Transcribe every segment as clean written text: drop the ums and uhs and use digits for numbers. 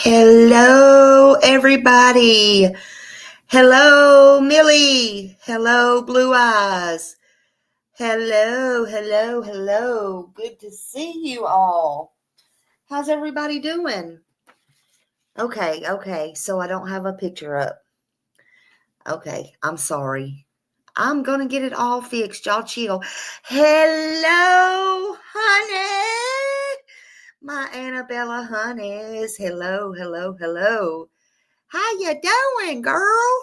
Hello, everybody. Hello, Millie. Hello, Blue Eyes. Hello. Good to see you all. How's everybody doing? Okay. So I don't have a picture up. Okay, I'm sorry. I'm going to get it all fixed. Y'all chill. Hello, honey. My Annabella honeys. Hello. How you doing, girl?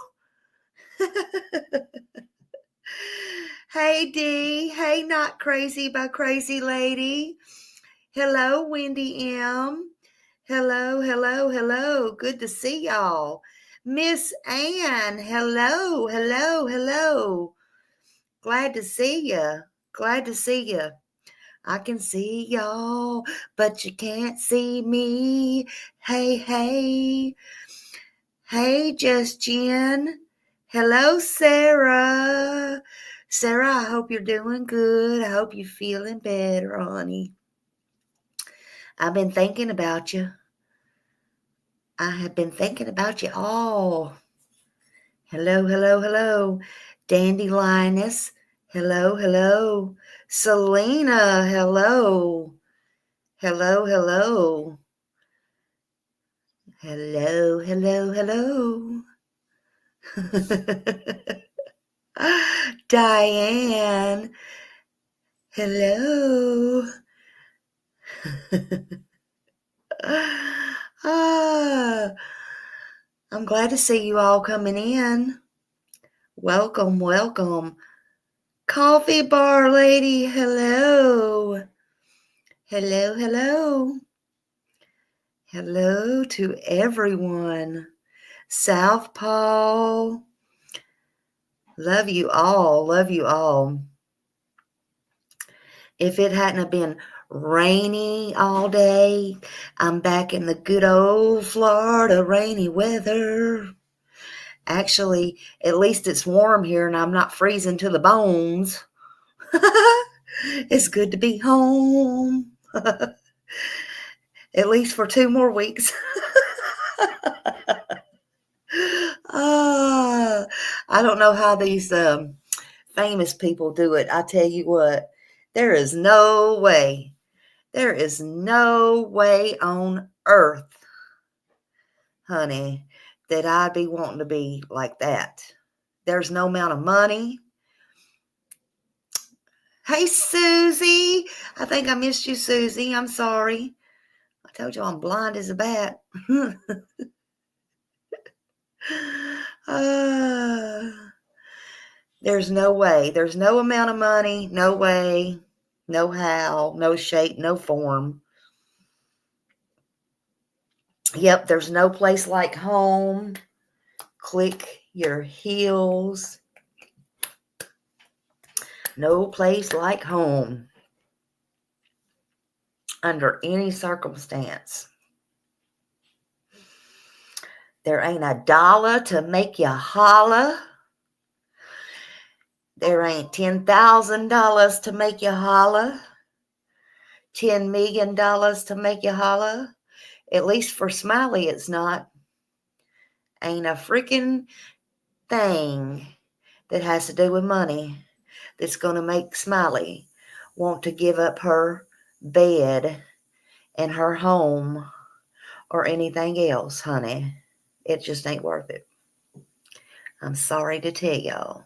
Hey, Dee. Hey, not crazy by crazy lady. Hello, Wendy M. Hello. Good to see y'all. Miss Ann. Hello. Glad to see you. I can see y'all, but you can't see me. Hey. Hey, Just Jen. Hello, Sarah. Sarah, I hope you're doing good. I hope you're feeling better, honey. I've been thinking about you. I have been thinking about you all. Hello. Dandelions. Hello. Selena, hello. Hello. Diane, hello. I'm glad to see you all coming in. Welcome. Coffee bar lady, hello. Hello to everyone. Southpaw, love you all. If it hadn't have been rainy all day, I'm back in the good old Florida rainy weather. Actually, at least it's warm here and I'm not freezing to the bones. It's good to be home. At least for 2 more weeks. I don't know how these famous people do it. I tell you what, there is no way on earth, honey, that I'd be wanting to be like that. There's no amount of money. Hey, Susie. I think I missed you, Susie. I'm sorry. I told you I'm blind as a bat. There's no way. There's no amount of money. No way. No how. No shape. No form. Yep, there's no place like home. Click your heels. No place like home. Under any circumstance. There ain't a dollar to make you holler. There ain't $10,000 to make you holler. $10 million to make you holler. At least for Smiley, it's not. Ain't a freaking thing that has to do with money that's going to make Smiley want to give up her bed and her home or anything else, honey. It just ain't worth it. I'm sorry to tell y'all.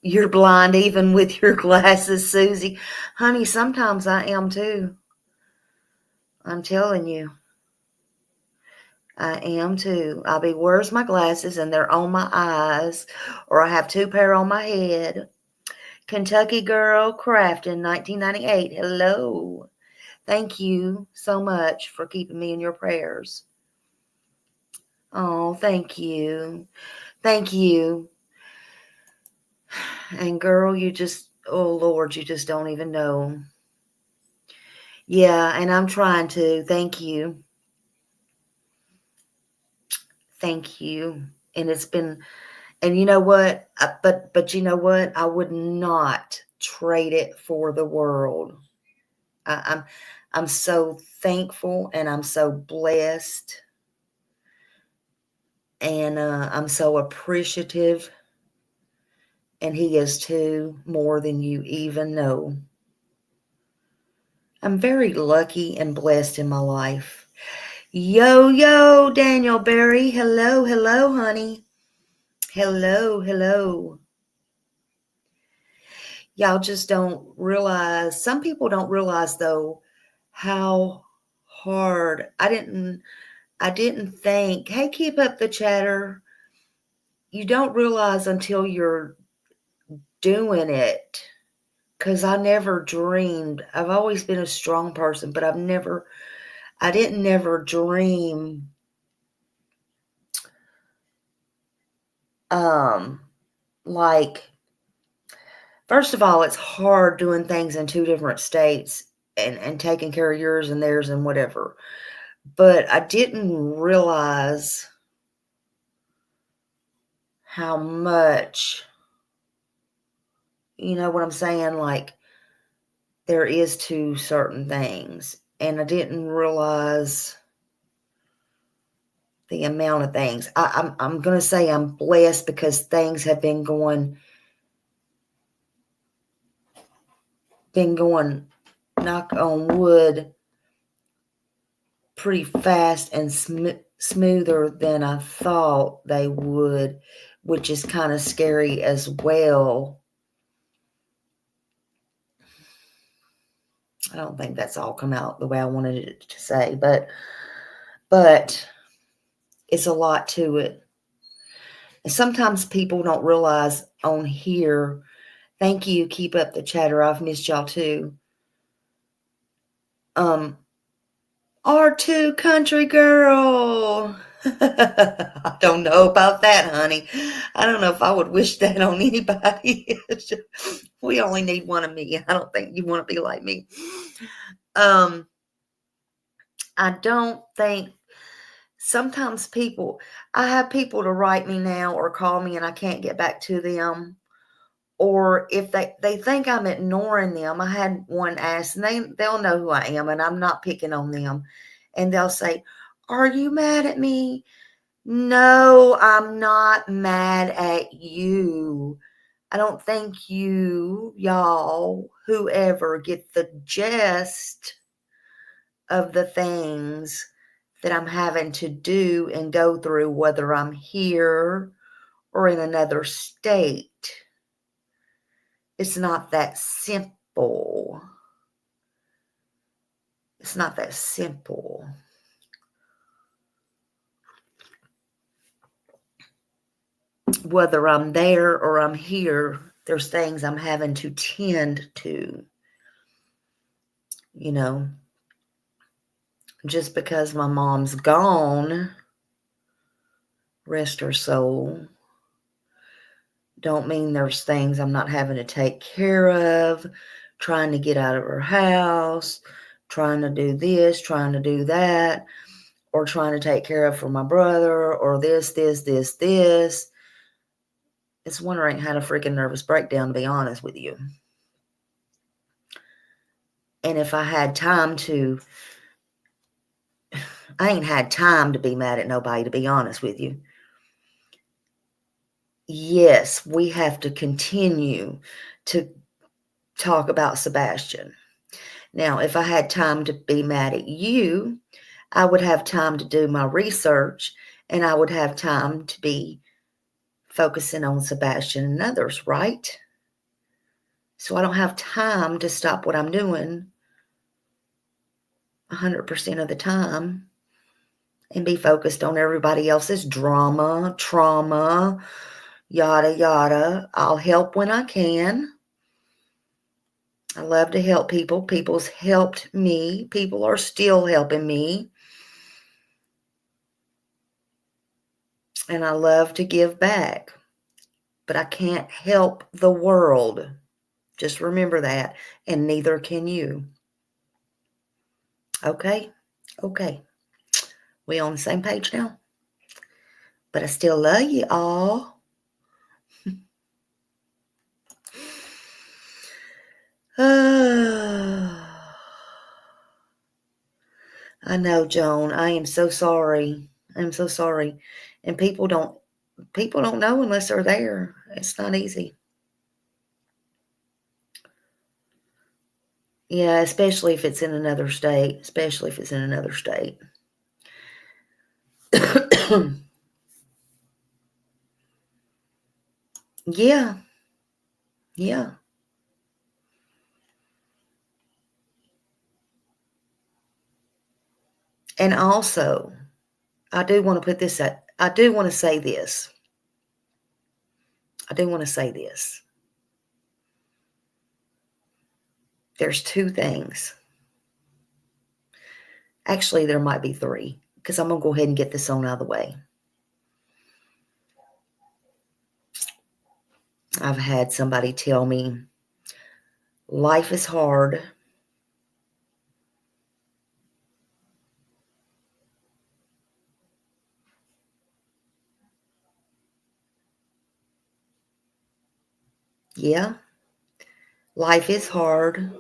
You're blind even with your glasses, Susie. Honey, sometimes I am too. I'm telling you. I am too. I'll be, where's my glasses? And they're on my eyes. Or I have 2 pair on my head. Kentucky Girl Crafting 1998. Hello. Thank you so much for keeping me in your prayers. Oh, thank you. And girl, you just, oh Lord, you just don't even know. Yeah, and I'm trying to. Thank you. And it's been, and you know what? But you know what? I would not trade it for the world. I'm so thankful and I'm so blessed. And I'm so appreciative. And he is too, more than you even know. I'm very lucky and blessed in my life. Yo, Daniel Berry. Hello, honey. Hello. Y'all just don't realize, some people don't realize though, how hard. I didn't think, hey, keep up the chatter. You don't realize until you're doing it. Because I never dreamed. I've always been a strong person, but I didn't never dream like, first of all, it's hard doing things in two different states and taking care of yours and theirs and whatever. But I didn't realize how much, you know what I'm saying? Like, there is to certain things. And I didn't realize the amount of things. I'm going to say I'm blessed because things have been going, knock on wood, pretty fast and smoother than I thought they would, which is kind of scary as well. I don't think that's all come out the way I wanted it to say, but it's a lot to it. And sometimes people don't realize on here, thank you, keep up the chatter, I've missed y'all too. R2 country girl. I don't know about that, honey. I don't know if I would wish that on anybody. We only need one of me. I don't think you want to be like me. I don't think, sometimes I have people to write me now or call me and I can't get back to them. Or if they think I'm ignoring them. I had one ask, and they'll know who I am, and I'm not picking on them. And they'll say, are you mad at me? No, I'm not mad at you. I don't think y'all, whoever, get the gist of the things that I'm having to do and go through, whether I'm here or in another state. It's not that simple. It's not that simple. Whether I'm there or I'm here, there's things I'm having to tend to. You know, just because my mom's gone, rest her soul, don't mean there's things I'm not having to take care of, trying to get out of her house, trying to do this, trying to do that, or trying to take care of for my brother, or this. It's wondering how to freaking nervous breakdown, to be honest with you. And if I had time to, I ain't had time to be mad at nobody, to be honest with you. Yes, we have to continue to talk about Sebastian. Now, if I had time to be mad at you, I would have time to do my research, and I would have time to be focusing on Sebastian and others, right? So I don't have time to stop what I'm doing 100% of the time and be focused on everybody else's drama, trauma, yada, yada. I'll help when I can. I love to help people. People's helped me. People are still helping me. And I love to give back. But I can't help the world. Just remember that. And neither can you. Okay? Okay. We on the same page now? But I still love you all. I know, Joan. I am so sorry. I'm so sorry. And people don't know unless they're there. It's not easy. Yeah, especially if it's in another state. Especially if it's in another state. Yeah. Yeah. And also, I do want to put this at, I do want to say this. I do want to say this. There's two things. Actually, there might be three, because I'm going to go ahead and get this on out of the way. I've had somebody tell me, life is hard. Yeah, life is hard.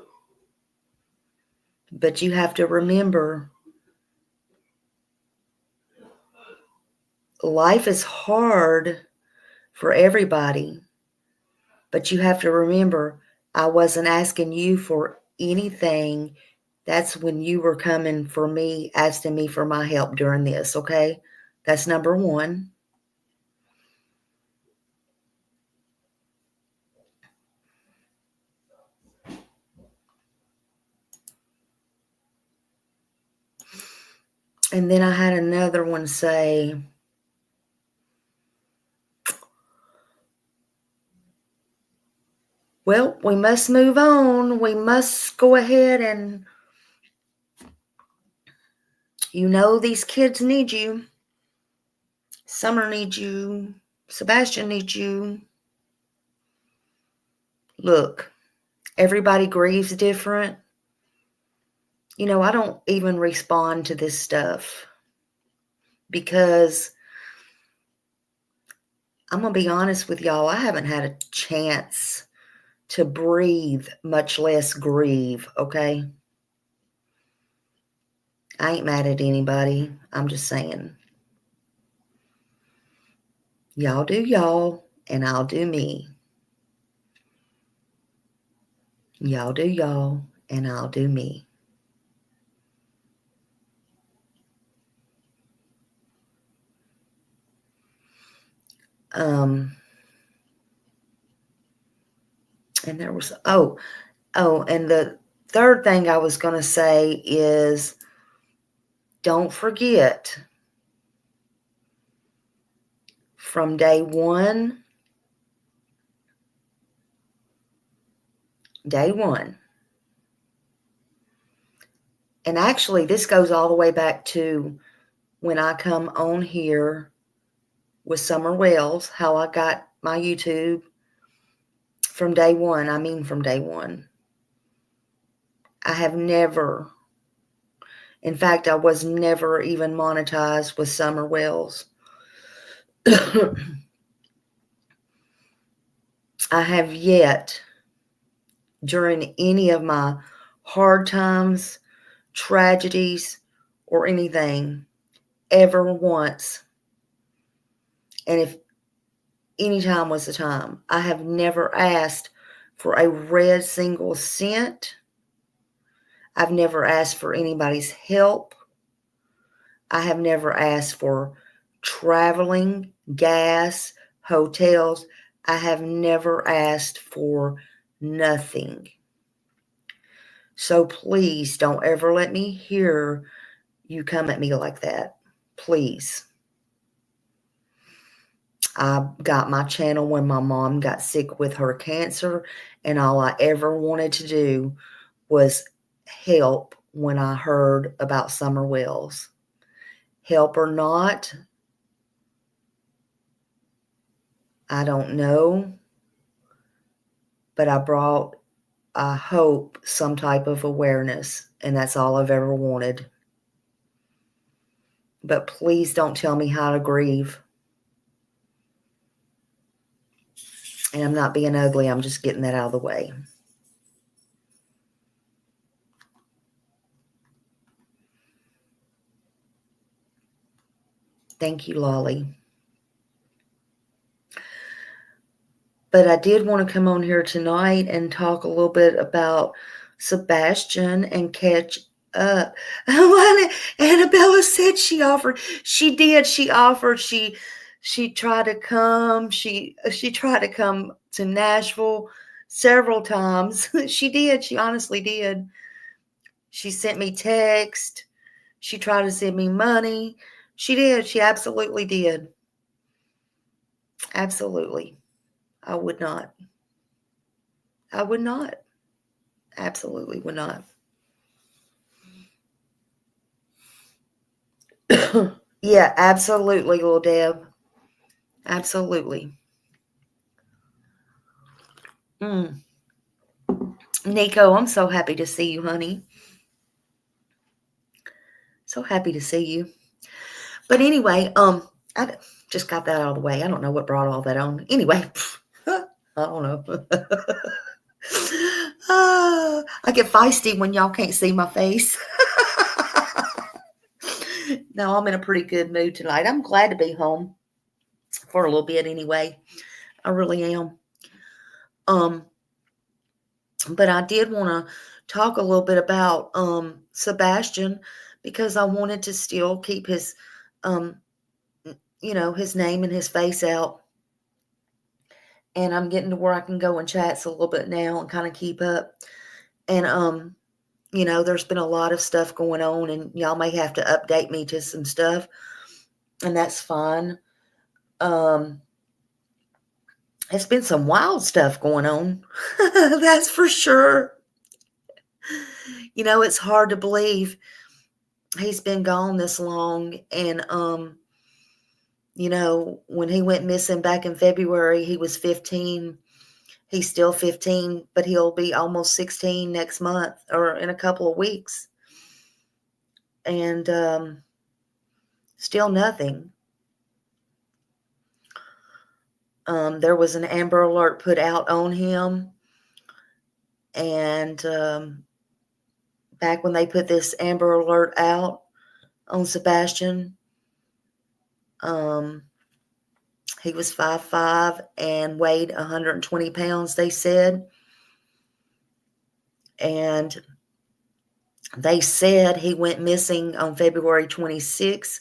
But you have to remember, life is hard for everybody. But you have to remember, I wasn't asking you for anything. That's when you were coming for me, asking me for my help during this, okay? That's number one. And then I had another one say, well, we must move on. We must go ahead and, these kids need you. Summer needs you. Sebastian needs you. Look, everybody grieves different. I don't even respond to this stuff because I'm going to be honest with y'all. I haven't had a chance to breathe, much less grieve, okay? I ain't mad at anybody. I'm just saying. Y'all do y'all, and I'll do me. Y'all do y'all, and I'll do me. And there was, and the third thing I was going to say is, don't forget, from day one, and actually this goes all the way back to when I come on here with Summer Wells, how I got my YouTube. From day one, from day one. I have never, in fact, I was never even monetized with Summer Wells. I have yet, during any of my hard times, tragedies, or anything, ever once, and if any time was the time, I have never asked for a red single cent. I've never asked for anybody's help. I have never asked for traveling, gas, hotels. I have never asked for nothing. So please don't ever let me hear you come at me like that. Please. I got my channel when my mom got sick with her cancer, and all I ever wanted to do was help when I heard about Summer Wells. Help or not, I don't know, but I brought, I hope, some type of awareness, and that's all I've ever wanted. But please don't tell me how to grieve. And I'm not being ugly, I'm just getting that out of the way. Thank you, Lolly. But I did want to come on here tonight and talk a little bit about Sebastian and catch up. Annabella said she offered. She did. She offered. She tried to come. She tried to come to Nashville several times. She did. She honestly did. She sent me text. She tried to send me money. She did. She absolutely did. Absolutely. I would not. I would not. Absolutely would not. Yeah, absolutely, little Deb. Absolutely. Nico, I'm so happy to see you, honey. So happy to see you. But anyway, I just got that out of the way. I don't know what brought all that on. Anyway, I don't know. I get feisty when y'all can't see my face. No, I'm in a pretty good mood tonight. I'm glad to be home for a little bit anyway. I really am. But I did want to talk a little bit about Sebastian, because I wanted to still keep his his name and his face out. And I'm getting to where I can go in chats a little bit now and kind of keep up. And there's been a lot of stuff going on, and y'all may have to update me to some stuff, and that's fine. It's been some wild stuff going on. That's for sure. It's hard to believe he's been gone this long. And when he went missing back in February, he was 15. He's still 15, but he'll be almost 16 next month or in a couple of weeks. And still nothing. There was an Amber Alert put out on him. And back when they put this Amber Alert out on Sebastian, he was 5'5" and weighed 120 pounds, they said. And they said he went missing on February 26,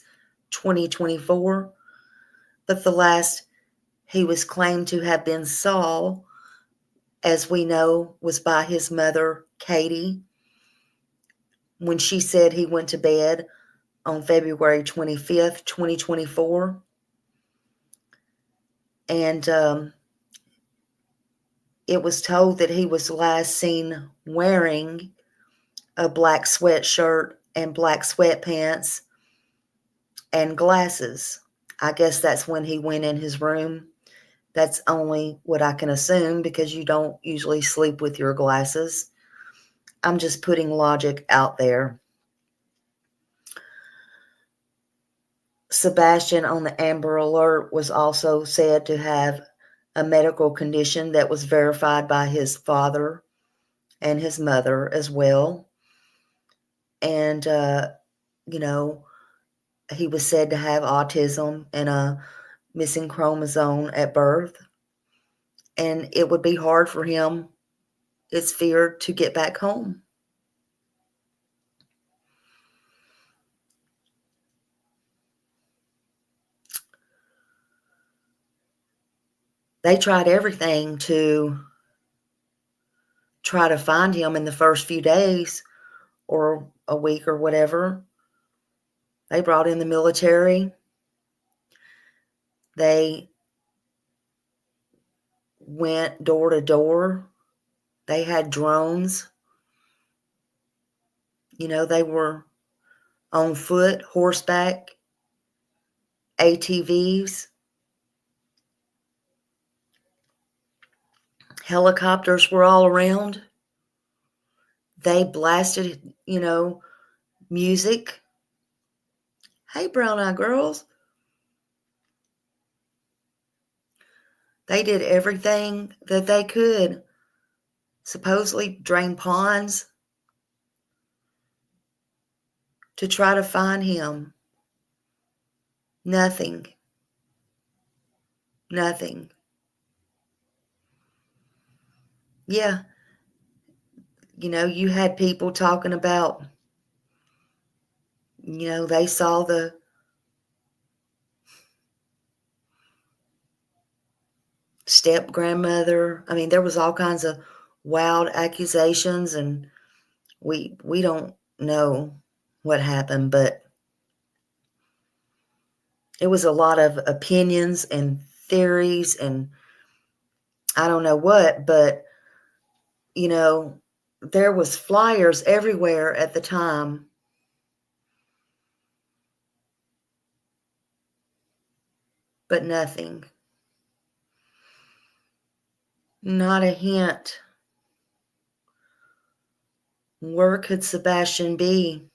2024. But the last he was claimed to have been saw, as we know, was by his mother, Katie, when she said he went to bed on February 25th, 2024. And it was told that he was last seen wearing a black sweatshirt and black sweatpants and glasses. I guess that's when he went in his room. That's only what I can assume, because you don't usually sleep with your glasses. I'm just putting logic out there. Sebastian on the Amber Alert was also said to have a medical condition that was verified by his father and his mother as well. And, he was said to have autism and a missing chromosome at birth. And it would be hard for him, it's feared, to get back home. They tried everything to try to find him in the first few days or a week or whatever. They brought in the military. They went door to door. They had drones. They were on foot, horseback, ATVs. Helicopters were all around. They blasted, music. Hey, brown eye girls. They did everything that they could. Supposedly drain ponds to try to find him. Nothing. Nothing. Yeah. You had people talking about, they saw the step grandmother. I mean, there was all kinds of wild accusations, and we don't know what happened, but it was a lot of opinions and theories and I don't know what, but there was flyers everywhere at the time, but nothing. Not a hint. Where could Sebastian be?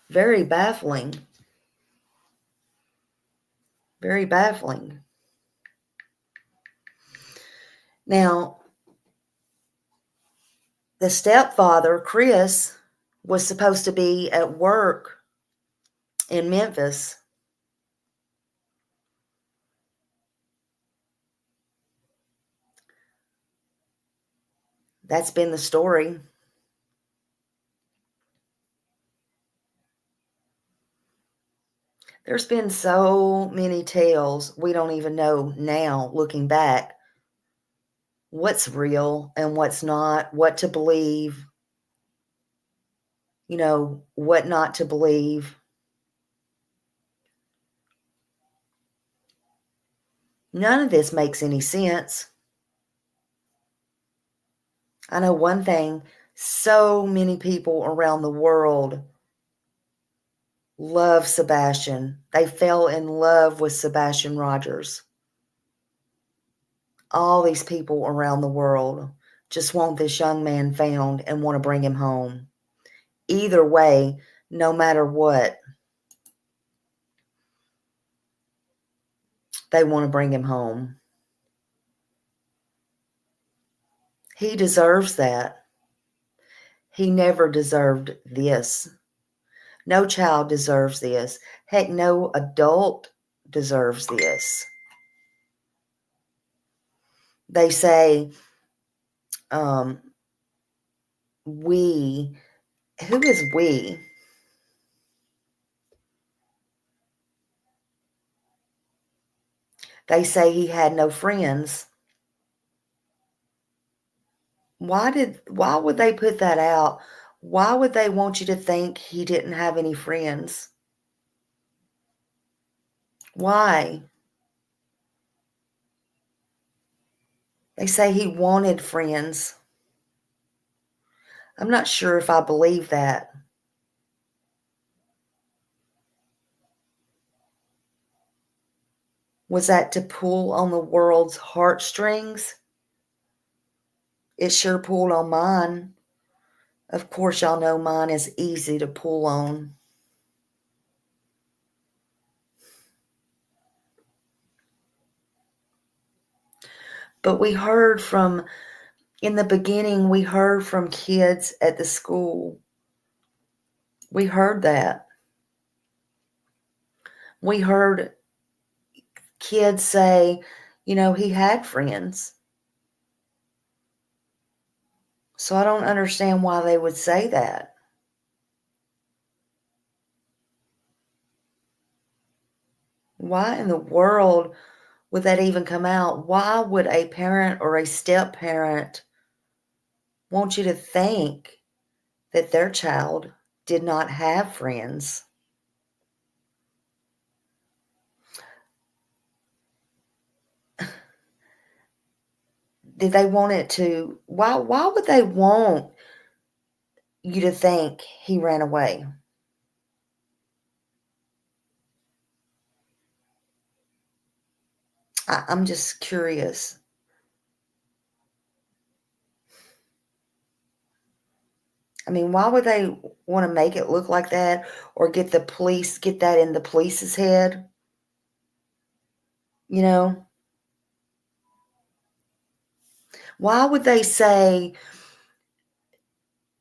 Very baffling. Very baffling. Now, the stepfather, Chris, was supposed to be at work in Memphis. That's been the story. There's been so many tales we don't even know now, looking back, what's real and what's not, what to believe, what not to believe. None of this makes any sense. I know one thing, so many people around the world love Sebastian. They fell in love with Sebastian Rogers. All these people around the world just want this young man found and want to bring him home. Either way, no matter what, they want to bring him home. He deserves that. He never deserved this. No child deserves this. Heck, no adult deserves this. They say, we. Who is we? They say he had no friends. Why would they put that out? Why would they want you to think he didn't have any friends? Why? They say he wanted friends. I'm not sure if I believe that. Was that to pull on the world's heartstrings? It sure pulled on mine. Of course, y'all know mine is easy to pull on. But in the beginning, we heard from kids at the school. We heard that. We heard kids say, he had friends. So I don't understand why they would say that. Why in the world would that even come out? Why would a parent or a step parent want you to think that their child did not have friends? Did they want it to? Why would they want you to think he ran away? I'm just curious. I mean, why would they want to make it look like that or get that in the police's head? Why would they say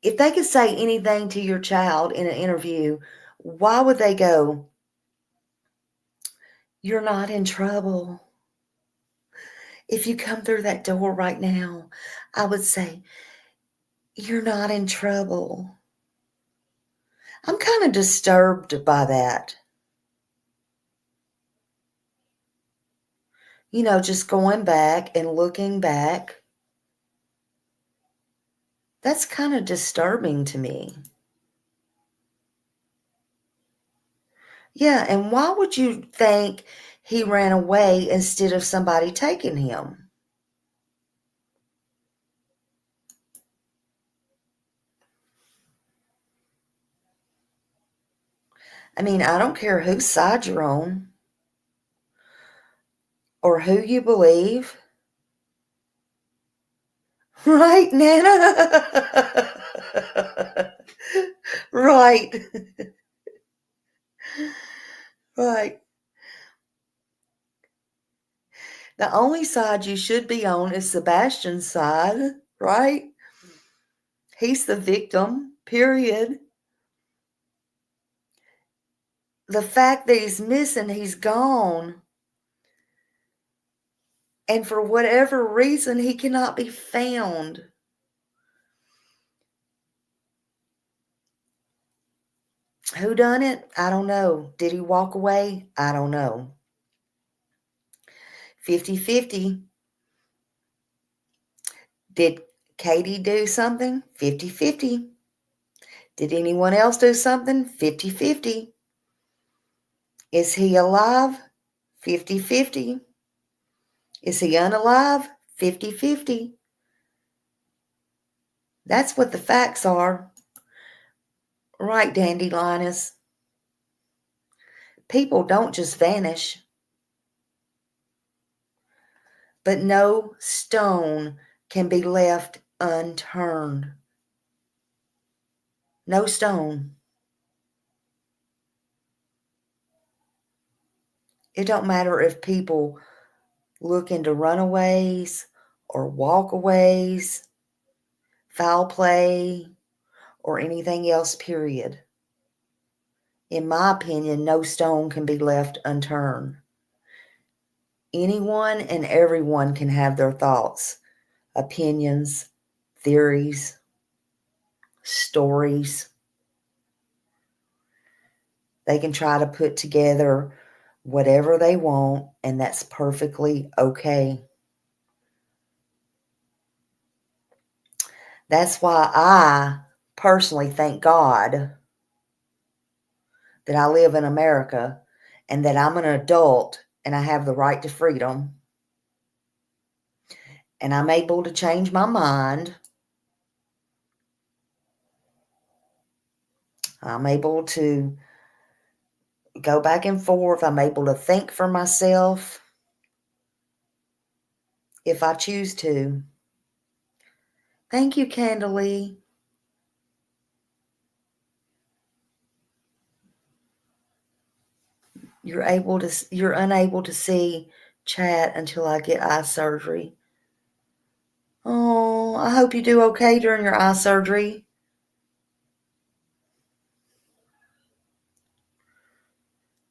if they could say anything to your child in an interview, why would they go, "You're not in trouble"? If you come through that door right now, I would say, "You're not in trouble." I'm kind of disturbed by that. Just going back and looking back. That's kind of disturbing to me. Yeah, and why would you think he ran away instead of somebody taking him? I mean, I don't care whose side you're on or who you believe. Right, Nana? Right. Right. The only side you should be on is Sebastian's side, right? He's the victim, period. The fact that he's missing, he's gone. And for whatever reason, he cannot be found. Who done it? I don't know. Did he walk away? I don't know. 50-50. Did Katie do something? 50-50. Did anyone else do something? 50-50. Is he alive? 50-50. Is he unalive? 50-50. That's what the facts are. Right, Dandelions. People don't just vanish. But no stone can be left unturned. No stone. It don't matter if people look into runaways or walkaways, foul play, or anything else, period. In my opinion, no stone can be left unturned. Anyone and everyone can have their thoughts, opinions, theories, stories. They can try to put together whatever they want, and that's perfectly okay. That's why I personally thank God that I live in America and that I'm an adult and I have the right to freedom. And I'm able to change my mind. I'm able to go back and forth. I'm able to think for myself if I choose to. Thank you, Candalee. You're unable to see chat until I get eye surgery. Oh, I hope you do okay during your eye surgery.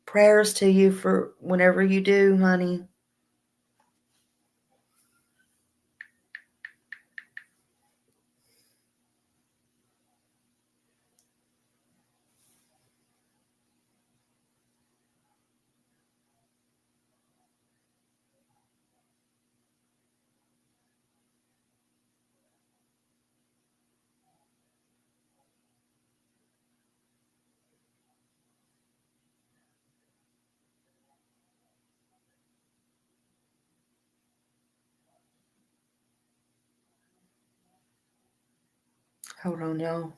Prayers to you for whenever you do, honey. Hold on, y'all.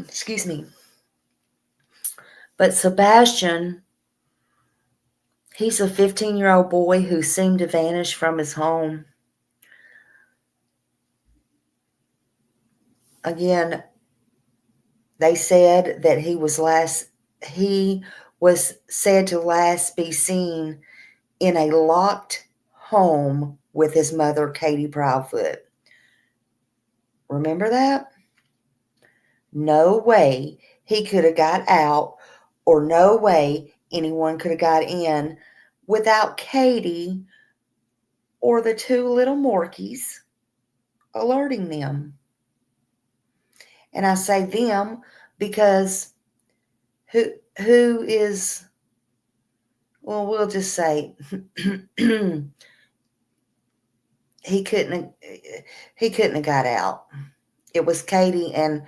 Excuse me. But Sebastian, he's a 15-year-old boy who seemed to vanish from his home. Again, they said that he was said to last be seen in a locked home with his mother, Katie Proudfoot. Remember that? No way he could have got out, or no way anyone could have got in without Katie or the two little Morkies alerting them. And I say them because who is, well, we'll just say he couldn't have got out. It was Katie and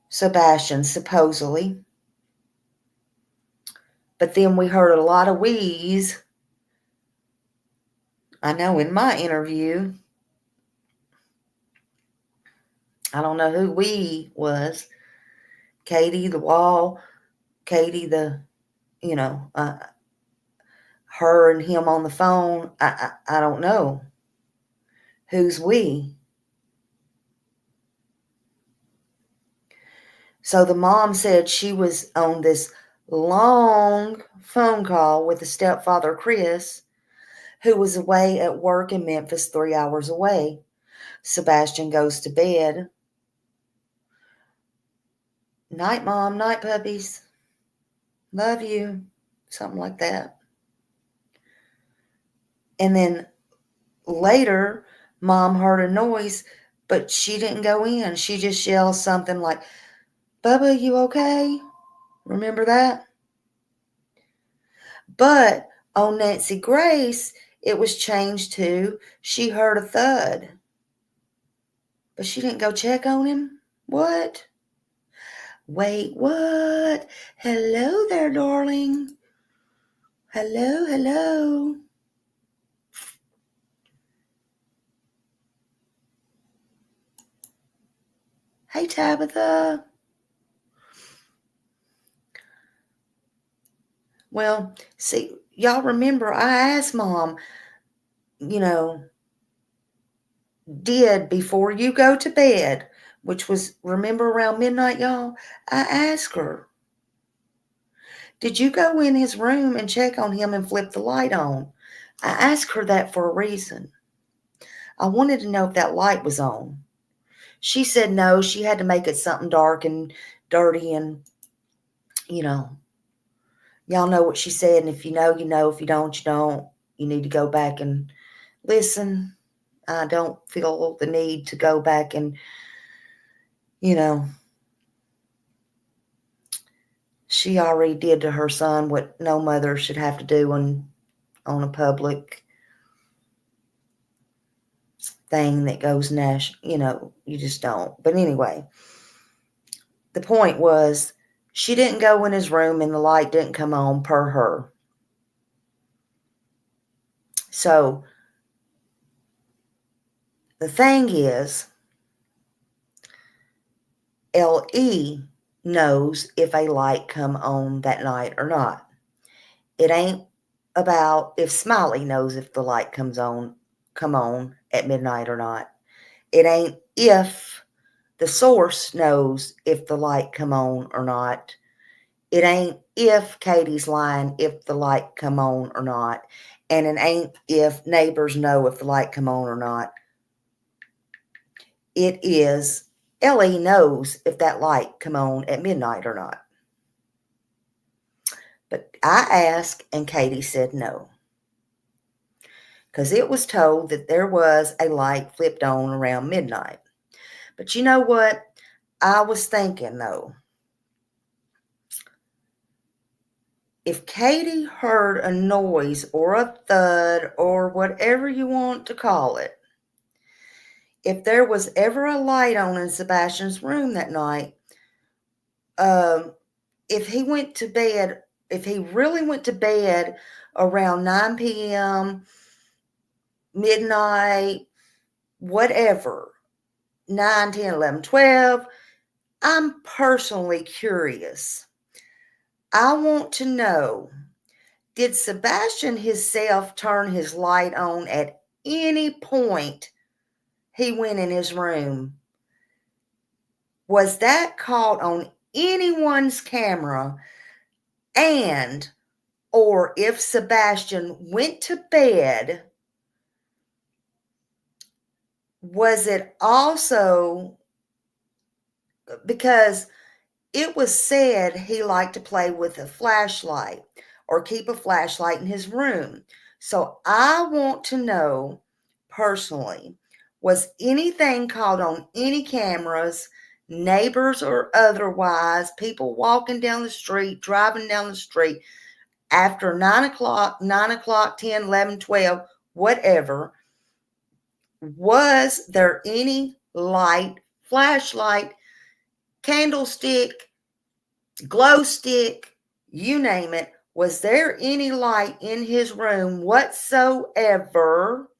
Sebastian, supposedly. But then we heard a lot of wheeze. I know in my interview, I don't know who we was. Katie, the wall, Katie, her and him on the phone. I don't know. Who's we? So the mom said she was on this long phone call with the stepfather, Chris, who was away at work in Memphis, 3 hours away. Sebastian goes to bed. Night, Mom. Night, puppies. Love you. Something like that. And then later, Mom heard a noise, but she didn't go in. She just yelled something like, Bubba, you okay? Remember that? But on Nancy Grace, it was changed to, she heard a thud. But she didn't go check on him? What? Wait, what? Hello there, darling. Hello, hello. Hey, Tabitha. Well, see, y'all remember I asked Mom, did before you go to bed, which was, remember, around midnight, y'all, I asked her, did you go in his room and check on him and flip the light on? I asked her that for a reason. I wanted to know if that light was on. She said no, she had to make it something dark and dirty and, y'all know what she said. And if you know, you know. If you don't, you don't. You need to go back and listen. I don't feel the need to go back and, she already did to her son what no mother should have to do on a public thing that goes national. You just don't. But anyway, the point was, she didn't go in his room and the light didn't come on per her. So the thing is, L.E. knows if a light come on that night or not. It ain't about if Smiley knows if the light come on at midnight or not. It ain't if the source knows if the light come on or not. It ain't if Katie's lying if the light come on or not. And it ain't if neighbors know if the light come on or not. It is Ellie knows if that light come on at midnight or not. But I asked and Katie said no. Because it was told that there was a light flipped on around midnight. But you know what? I was thinking, though, if Katie heard a noise or a thud or whatever you want to call it, if there was ever a light on in Sebastian's room that night, if he really went to bed around 9 p.m., midnight, whatever, 9, 10, 11, 12, I'm personally curious. I want to know, did Sebastian himself turn his light on at any point he went in his room? Was that caught on anyone's camera? And, or if Sebastian went to bed, was it also, because it was said he liked to play with a flashlight or keep a flashlight in his room. So I want to know personally, was anything caught on any cameras, neighbors or otherwise, people walking down the street, driving down the street after 9 o'clock, 10, 11, 12, whatever? Was there any light, flashlight, candlestick, glow stick, you name it? Was there any light in his room whatsoever?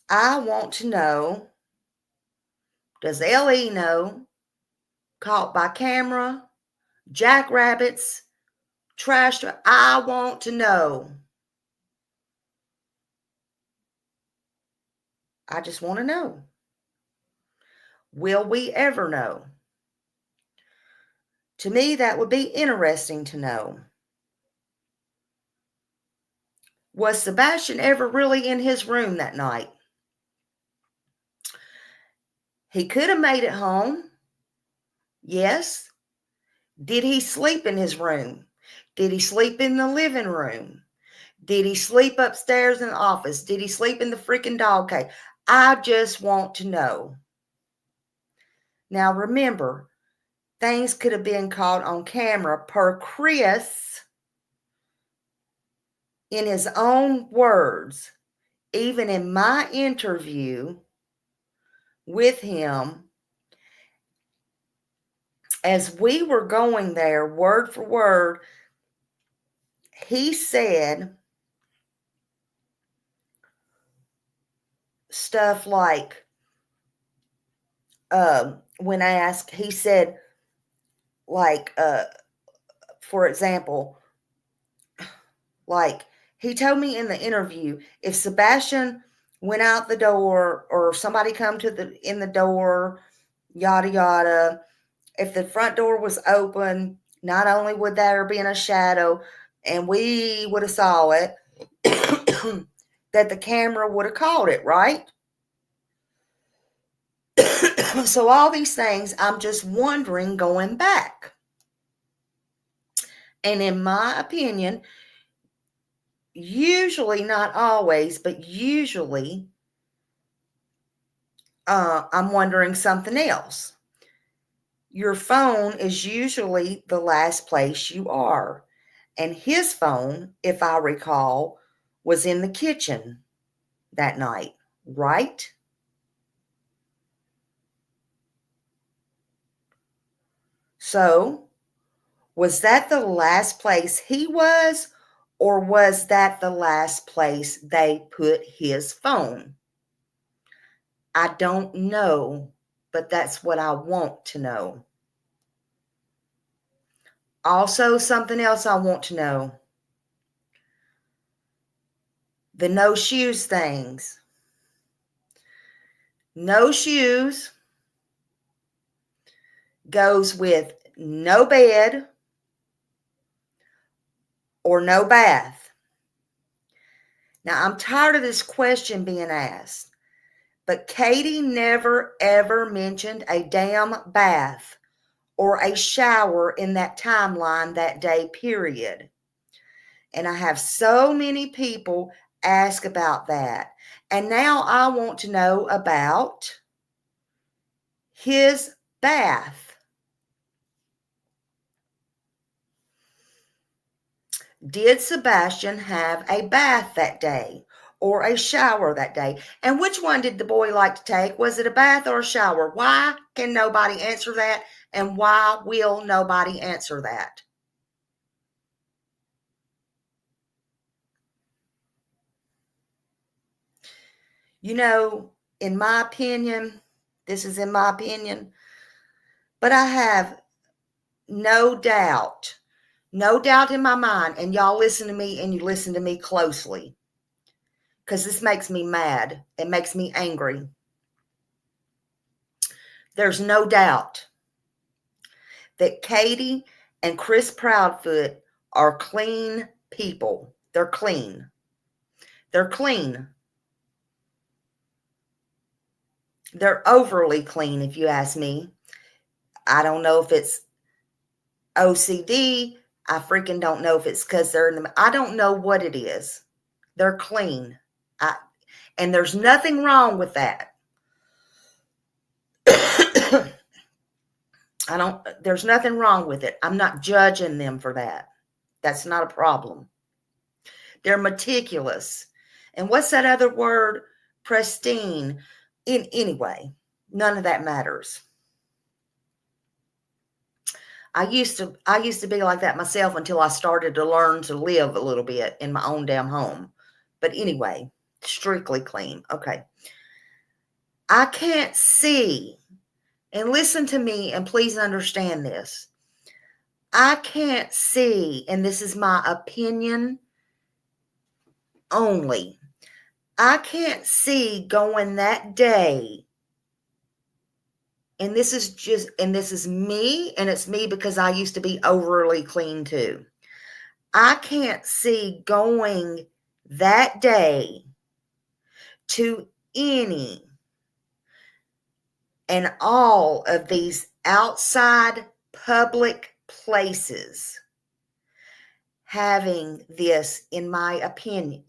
I want to know, does LE know? Caught by camera, jackrabbits, trash. I want to know. I just want to know. Will we ever know? To me, that would be interesting to know. Was Sebastian ever really in his room that night? He could have made it home. Yes. Did he sleep in his room? Did he sleep in the living room? Did he sleep upstairs in the office? Did he sleep in the freaking dog cage? I just want to know. Now remember, things could have been caught on camera per Chris, in his own words, even in my interview with him, as we were going there word for word, he said stuff like, when asked, he said, like, for example, like he told me in the interview, if Sebastian went out the door or somebody come in the door, yada yada, if the front door was open, not only would there be in a shadow and we would have saw it, that the camera would have caught it, right? So all these things, I'm just wondering, going back. And in my opinion, usually, not always, but usually, I'm wondering something else. Your phone is usually the last place you are. And his phone, if I recall, was in the kitchen that night, right? So, was that the last place he was, or was that the last place they put his phone? I don't know, but that's what I want to know. Also, something else I want to know. The no shoes things. No shoes goes with no bed or no bath. Now, I'm tired of this question being asked, but Katie never ever mentioned a damn bath or a shower in that timeline that day, period. And I have so many people ask about that. And now I want to know about his bath. Did Sebastian have a bath that day or a shower that day? And which one did the boy like to take? Was it a bath or a shower? Why can nobody answer that? And why will nobody answer that? You know, in my opinion, this is in my opinion, but I have no doubt in my mind, and y'all listen to me and you listen to me closely, because this makes me mad. It makes me angry. There's no doubt that Katie and Chris Proudfoot are clean people. They're clean. They're clean. They're overly clean, if you ask me. I don't know if it's OCD. I freaking don't know if it's because they're in the, I don't know what it is. They're clean. And there's nothing wrong with that. There's nothing wrong with it. I'm not judging them for that. That's not a problem. They're meticulous. And what's that other word? Pristine. Anyway, none of that matters. I used to be like that myself until I started to learn to live a little bit in my own damn home. But anyway, strictly clean. Okay. I can't see, and listen to me and please understand this. I can't see, and this is my opinion only. I can't see going that day, and this is me, and it's me because I used to be overly clean too. I can't see going that day to any and all of these outside public places having this, in my opinion,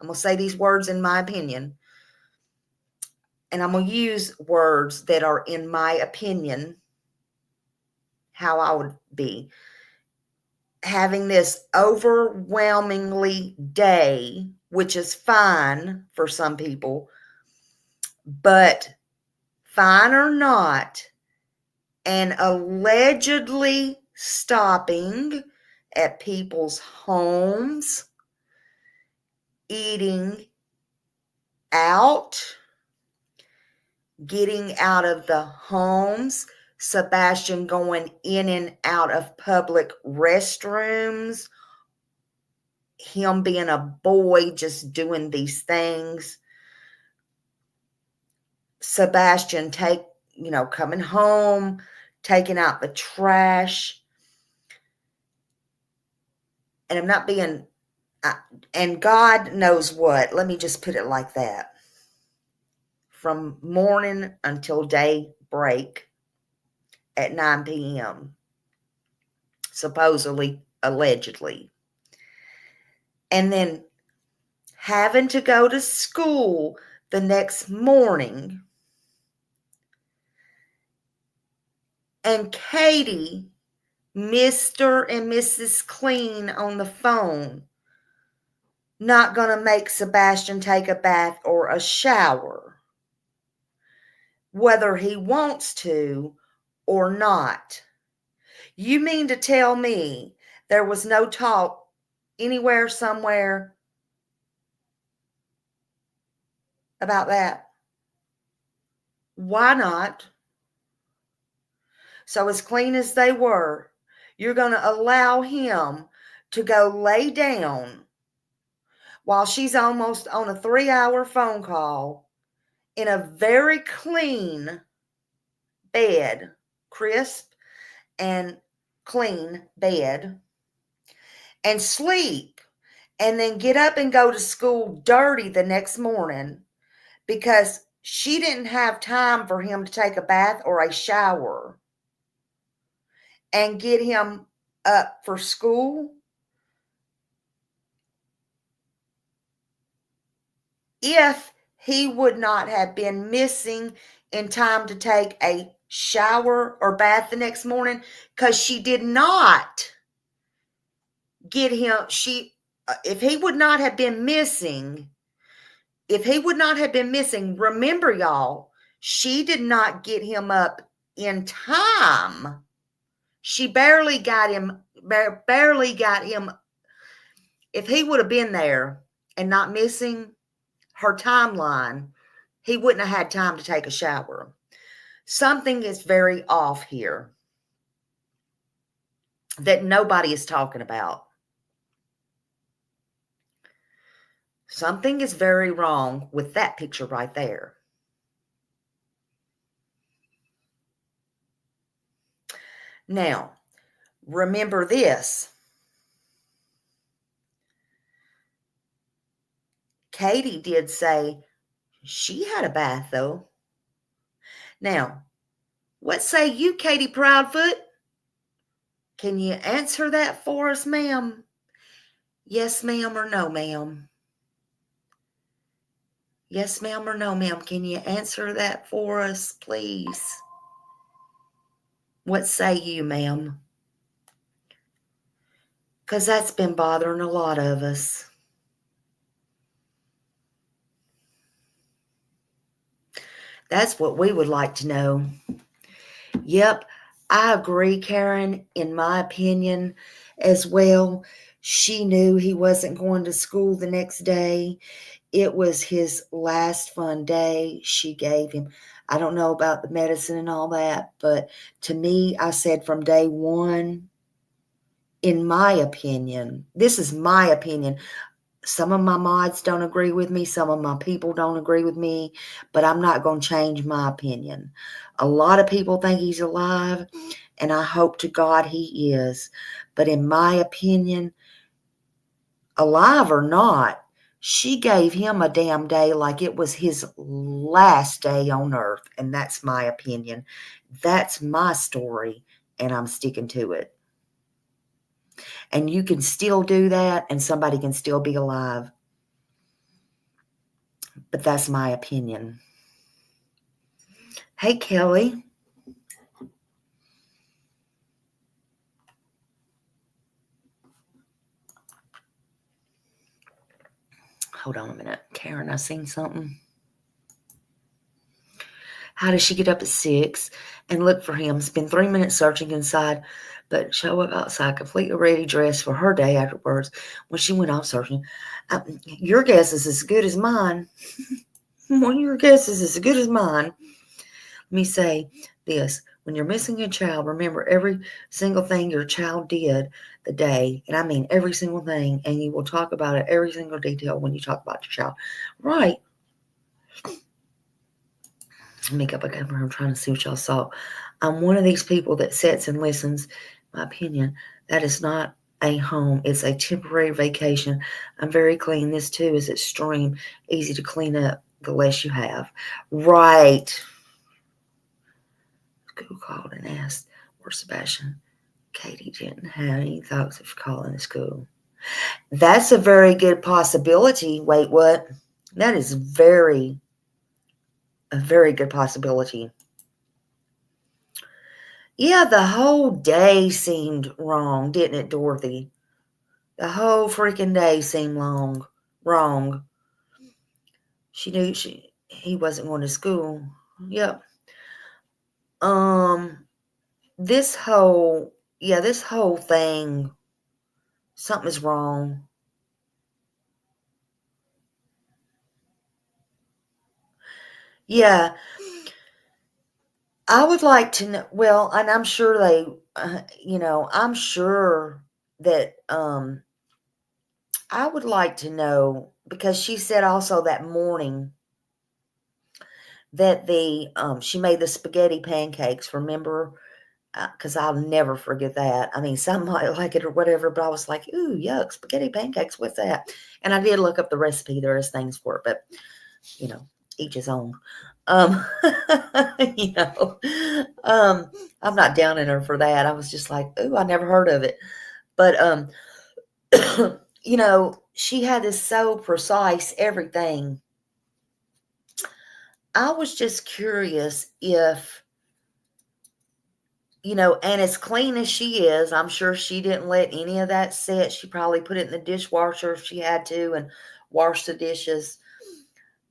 I'm going to say these words in my opinion, and I'm going to use words that are in my opinion, how I would be, having this overwhelmingly day, which is fine for some people, but fine or not, and allegedly stopping at people's homes, eating out, getting out of the homes, Sebastian going in and out of public restrooms, him being a boy just doing these things, Sebastian coming home, taking out the trash. And I'm not being, and God knows what, let me just put it like that. From morning until daybreak at 9 p.m., supposedly, allegedly. And then having to go to school the next morning. And Katie, Mr. and Mrs. Clean on the phone, not going to make Sebastian take a bath or a shower, whether he wants to or not. You mean to tell me there was no talk anywhere, somewhere about that? Why not? So as clean as they were, you're going to allow him to go lay down while she's almost on a 3-hour phone call in a very clean bed, crisp and clean bed, and sleep, and then get up and go to school dirty the next morning because she didn't have time for him to take a bath or a shower and get him up for school. If he would not have been missing in time to take a shower or bath the next morning, because she did not get him, if he would not have been missing, remember y'all, she did not get him up in time. She barely got him. If he would have been there and not missing her timeline, he wouldn't have had time to take a shower. Something is very off here. that nobody is talking about. Something is very wrong with that picture right there. Now, remember this. Katie did say she had a bath, though. Now, what say you, Katie Proudfoot? Can you answer that for us, ma'am? Yes, ma'am, or no, ma'am? Yes, ma'am, or no, ma'am? Can you answer that for us, please? What say you, ma'am? Because that's been bothering a lot of us. That's what we would like to know. Yep, I agree, Karen, in my opinion as well. She knew he wasn't going to school the next day. It was his last fun day she gave him. I don't know about the medicine and all that, but to me, I said from day one, in my opinion, this is my opinion. Some of my mods don't agree with me. Some of my people don't agree with me, but I'm not going to change my opinion. A lot of people think he's alive, and I hope to God he is. But in my opinion, alive or not, she gave him a damn day like it was his last day on earth. And that's my opinion. That's my story, and I'm sticking to it. And you can still do that, and somebody can still be alive. But that's my opinion. Hey, Kelly. Hold on a minute. Karen, I seen something. How does she get up at 6 and look for him, spend 3 minutes searching inside, but show up outside completely ready, dressed for her day afterwards when she went off searching? Your guess is as good as mine. One of your guesses is as good as mine. Let me say this. When you're missing a child, remember every single thing your child did the day, and I mean every single thing, and you will talk about it, every single detail when you talk about your child. Right. Make up a camera. I'm trying to see what y'all saw. I'm one of these people that sits and listens. My opinion, that is not a home. It's a temporary vacation. I'm very clean. This too is extreme. Easy to clean up the less you have. Right. Who called and asked where Sebastian? Katie didn't have any thoughts of calling the school. That's a very good possibility. Wait, what? That is a very good possibility. Yeah, the whole day seemed wrong, didn't it, Dorothy? The whole freaking day seemed wrong. She knew he wasn't going to school. Yep. This whole thing, something is wrong. Yeah. I would like to know, well, and I'm sure they, I'm sure that, I would like to know, because she said also that morning that she made the spaghetti pancakes, remember? Because I'll never forget that. I mean, some might like it or whatever, but I was like, ooh, yuck, spaghetti pancakes, what's that? And I did look up the recipe. There is things for it, but, each his own. You know, I'm not downing her for that. I was just like, ooh, I never heard of it. But, she had this so precise everything. I was just curious if, and as clean as she is, I'm sure she didn't let any of that sit. She probably put it in the dishwasher if she had to and washed the dishes.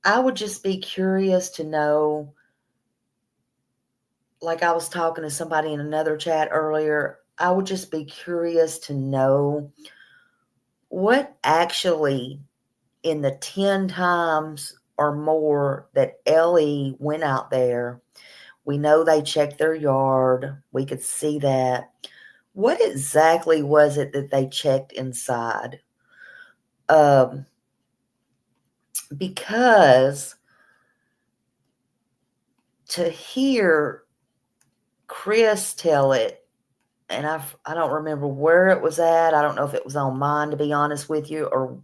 I would just be curious to know, like I was talking to somebody in another chat earlier, I would just be curious to know what actually, in the 10 times or more that Ellie went out there, we know they checked their yard. We could see that. What exactly was it that they checked inside? Because to hear Chris tell it, and I don't remember where it was at. I don't know if it was on mine, to be honest with you, or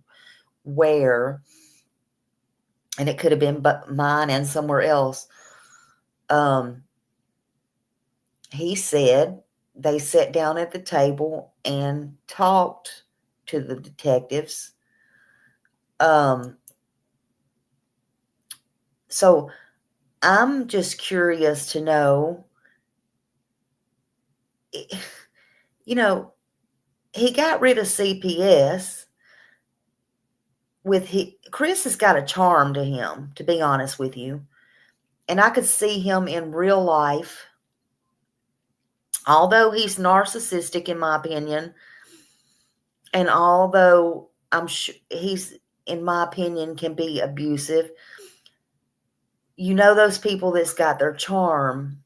where. And it could have been mine and somewhere else. He said they sat down at the table and talked to the detectives. So I'm just curious to know, you know, he got rid of CPS Chris has got a charm to him, to be honest with you. And I could see him in real life, although he's narcissistic, in my opinion, and although I'm sure he's, in my opinion, can be abusive. You know, those people that's got their charm.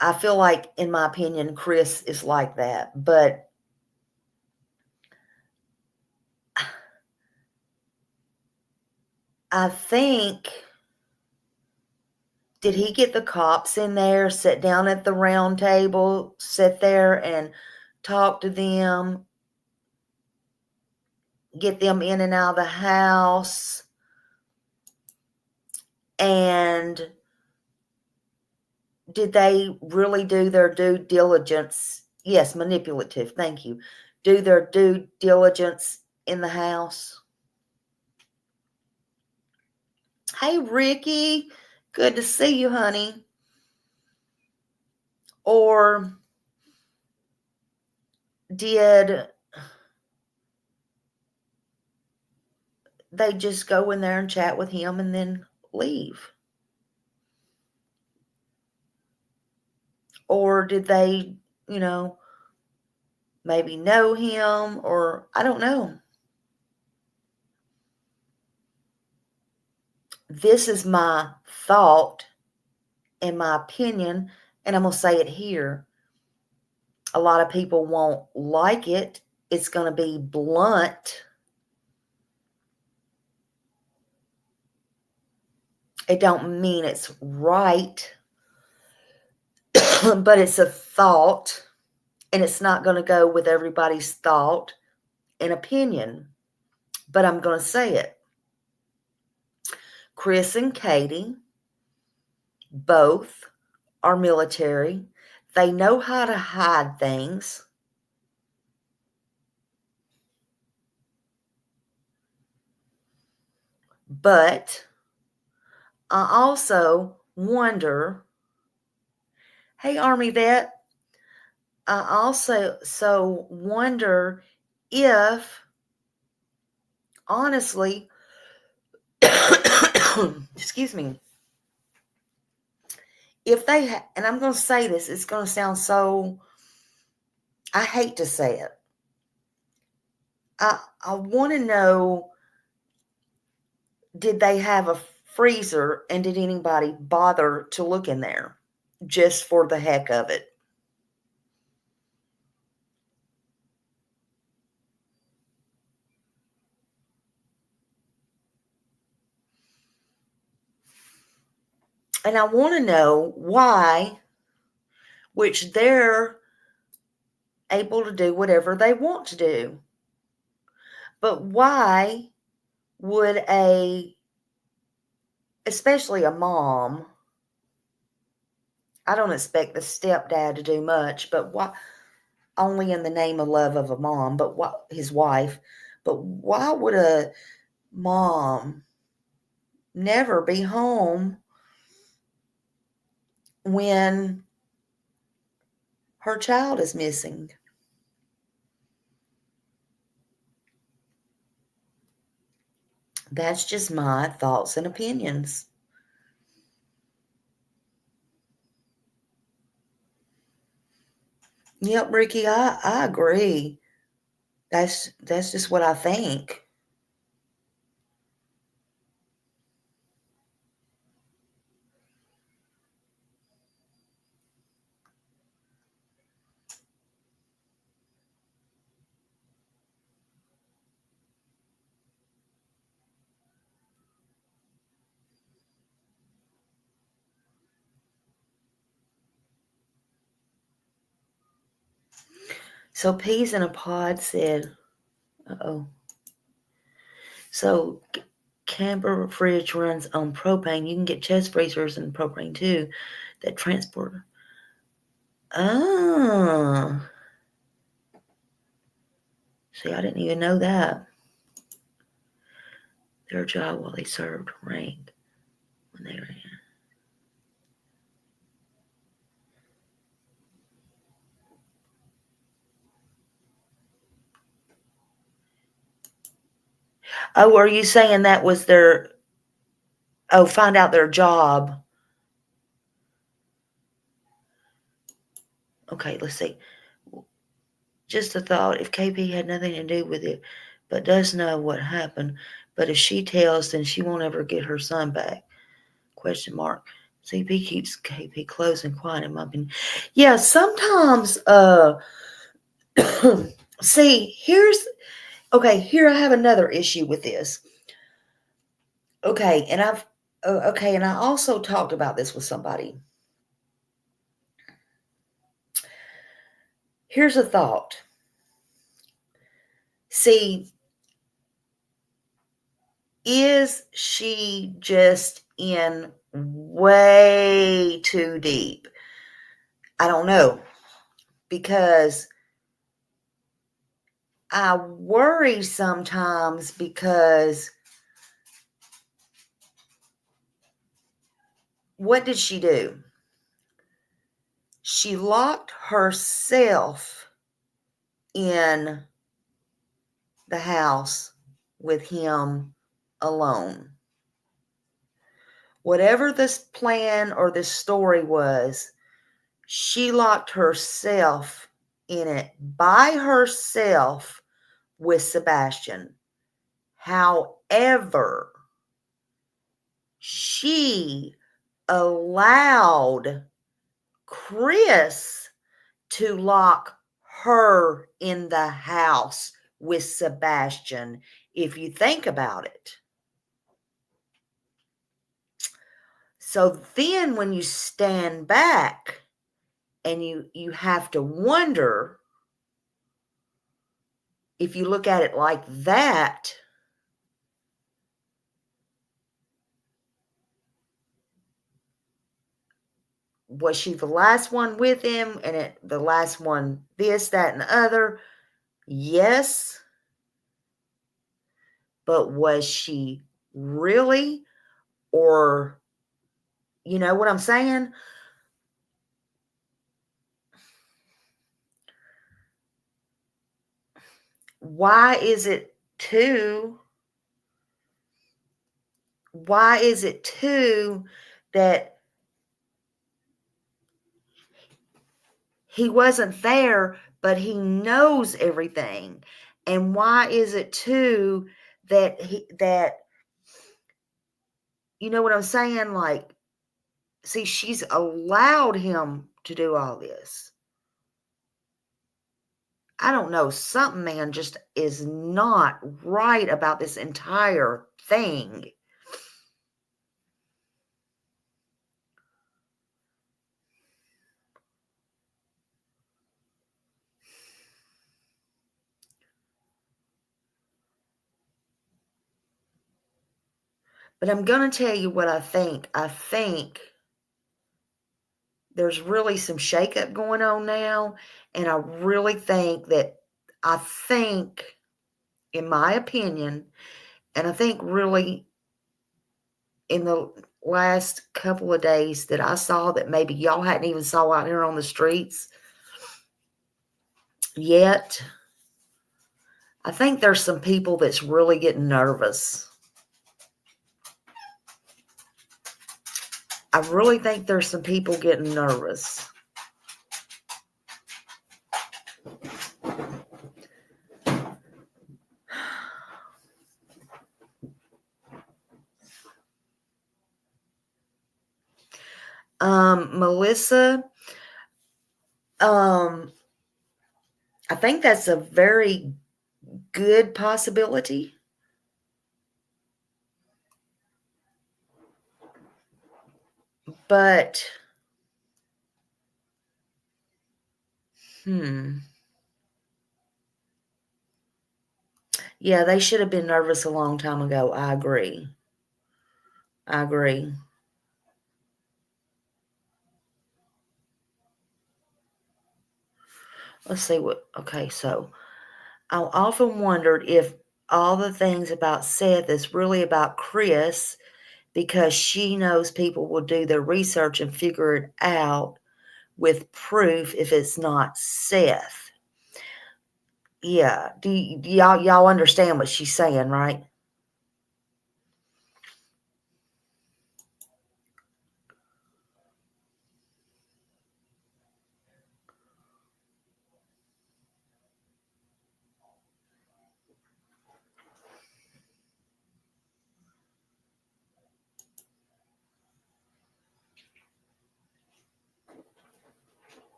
I feel like, in my opinion, Chris is like that. But I think, did he get the cops in there, sit down at the round table, sit there and talk to them, get them in and out of the house, and did they really do their due diligence? Yes, manipulative, thank you. Do their due diligence in the house? Hey, Ricky, good to see you, honey. Or did they just go in there and chat with him and then leave? Or did they, maybe know him, or I don't know. This is my thought and my opinion, and I'm going to say it here. A lot of people won't like it. It's going to be blunt. It don't mean it's right, but it's a thought, and it's not going to go with everybody's thought and opinion, but I'm going to say it. Chris and Katie both are military. They know how to hide things. But I also wonder, hey, Army vet, I also wonder if, honestly, excuse me, if they, and I'm going to say this, it's going to sound so, I hate to say it. I want to know, did they have a freezer and did anybody bother to look in there just for the heck of it? And I want to know why, which they're able to do whatever they want to do. But why would especially a mom, I don't expect the stepdad to do much, but why, only in the name of love of a mom, but what, his wife, but why would a mom never be home when her child is missing? That's just my thoughts and opinions. Yep, Ricky, I agree. That's just what I think. So Peas in a Pod said, So camper fridge runs on propane. You can get chest freezers and propane too that transport. Oh. See, I didn't even know that. Their job while they served rank when they ran. Oh, are you saying that was their... Oh, find out their job. Okay, let's see. Just a thought. If KP had nothing to do with it, but does know what happened, but if she tells, then she won't ever get her son back. Question mark. CP keeps KP close and quiet in my opinion. Yeah, sometimes, see, here I have another issue with this. Okay, and I also talked about this with somebody. Here's a thought. See, is she just in way too deep? I don't know, because I worry sometimes, because what did she do? She locked herself in the house with him alone. Whatever this plan or this story was, she locked herself in it by herself with Sebastian. However, she allowed Chris to lock her in the house with Sebastian, if you think about it. So then when you stand back and you have to wonder, if you look at it like that, was she the last one with him, and the last one this, that, and the other? Yes. But was she really? Or, you know what I'm saying? Why is it two that he wasn't there, but he knows everything? And why is it two that you know what I'm saying? Like, see, she's allowed him to do all this. I don't know. Something, man, just is not right about this entire thing. But I'm going to tell you what I think. I think there's really some shakeup going on now. And I really think in my opinion, and I think really in the last couple of days that I saw that maybe y'all hadn't even saw out here on the streets yet, I think there's some people that's really getting nervous. I really think there's some people getting nervous. Melissa, I think that's a very good possibility. But, Yeah, they should have been nervous a long time ago. I agree. I agree. Let's see what. Okay, so I often wondered if all the things about Seth is really about Chris because she knows people will do their research and figure it out with proof if it's not Seth. Yeah, do y'all understand what she's saying, right?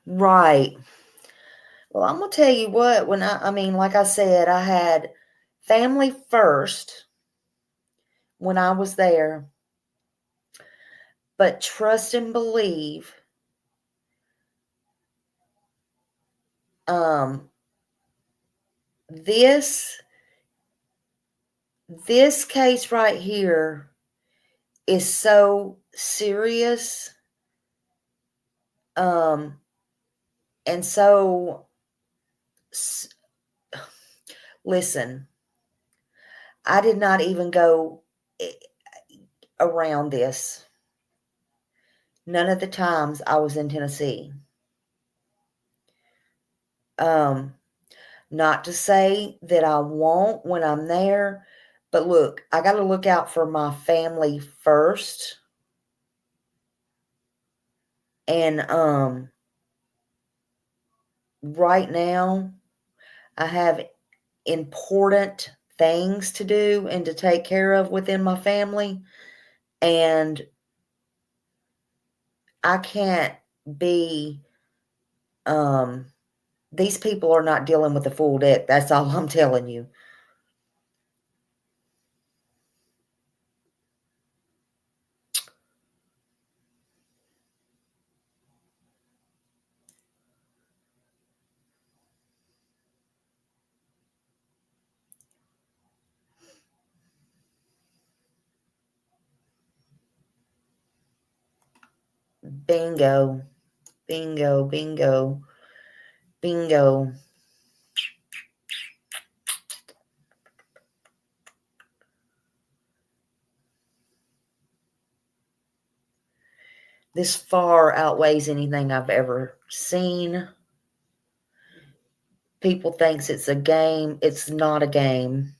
Right. Well, I'm gonna tell you what, when I mean, like I said, I had family first when I was there, but trust and believe, um, this this case right here is so serious, um, and so listen, I did not even go around this. None of the times I was in Tennessee. Um, Not to say that I won't when I'm there, but look, I got to look out for my family first. And right now, I have important things to do and to take care of within my family. And I can't be, um, these people are not dealing with the full deck. That's all I'm telling you. Bingo, bingo, bingo, bingo. This far outweighs anything I've ever seen. People thinks it's a game. It's not a game.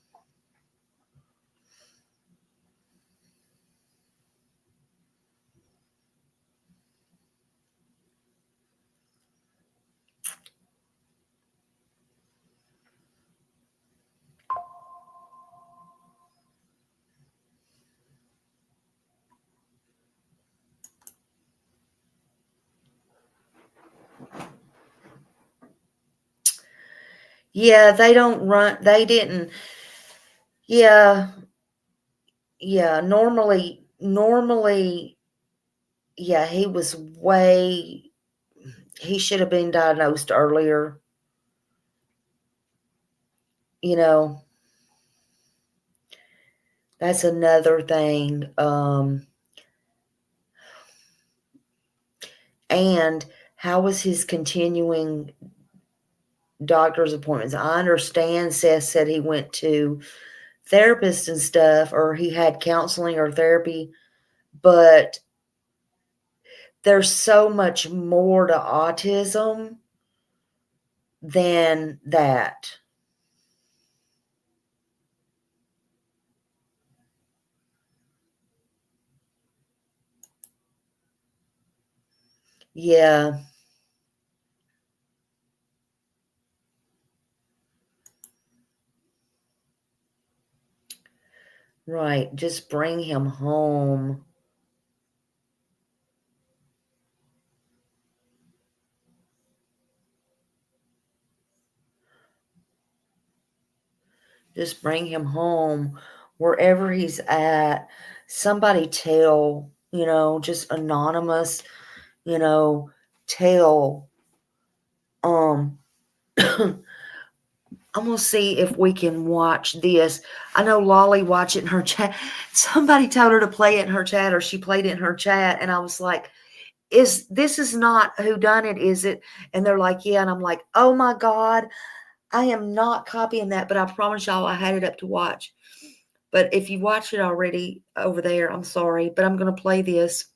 Yeah, they don't run. They didn't. Yeah, yeah. Normally, yeah. He was way. He should have been diagnosed earlier. You know, that's another thing. And how was his continuing doctor's appointments? I understand Seth said he went to therapists and stuff, or he had counseling or therapy, but there's so much more to autism than that. Yeah, right. Just bring him home. Just bring him home wherever he's at. Somebody tell, just anonymous, tell um I'm going to see if we can watch this. I know Lolly watched it in her chat. Somebody told her to play it in her chat, or she played it in her chat. And I was like, this is not whodunit, is it? And they're like, yeah. And I'm like, oh my God, I am not copying that. But I promise y'all I had it up to watch. But if you watched it already over there, I'm sorry. But I'm going to play this.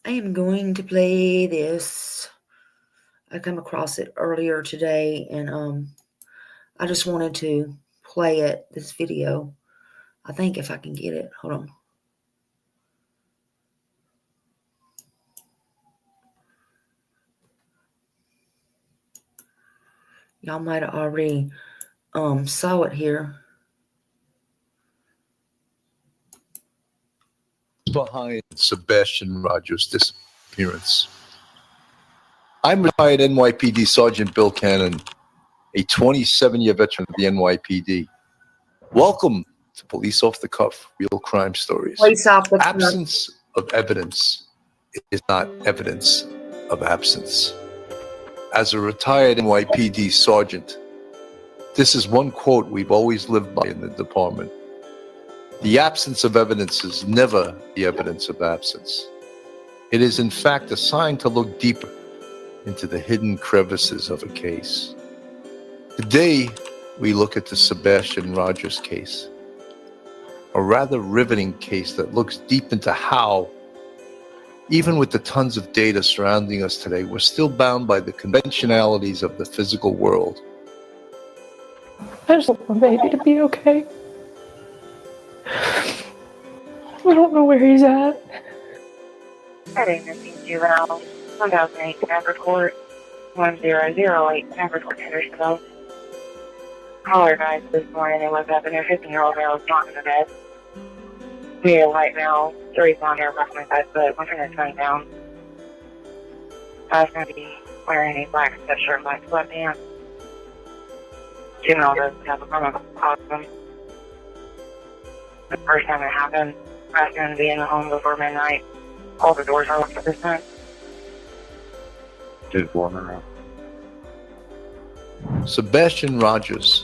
I am going to play this. I come across it earlier today, and I just wanted to play it, this video. I think if I can get it. Hold on. Y'all might have already saw it here. Behind Sebastian Rogers' disappearance. I'm retired NYPD Sergeant Bill Cannon, a 27-year veteran of the NYPD. Welcome to Police Off the Cuff, Real Crime Stories. Police Off the Cuff. Absence of evidence is not evidence of absence. As a retired NYPD sergeant, this is one quote we've always lived by in the department. The absence of evidence is never the evidence of absence. It is in fact a sign to look deeper into the hidden crevices of a case. Today, we look at the Sebastian Rogers case, a rather riveting case that looks deep into how, even with the tons of data surrounding us today, we're still bound by the conventionalities of the physical world. I just want my baby to be okay. I don't know where he's at. Heading missing juvenile, 1008 Stanford Court, 1008 Stanford Court, Hendersonville. Caller died this morning and woke up and their 15-year-old girl was not in the bed. We had a white male, 30 blonde hair, approximately 5 foot, 120 pounds. I was going to be wearing a black sweatshirt, black sweatpants. Juvenile doesn't have a criminal costume. The first time it happened, I was going to be in the home before midnight. All the doors are locked at this time. Just walking around. Sebastian Rogers,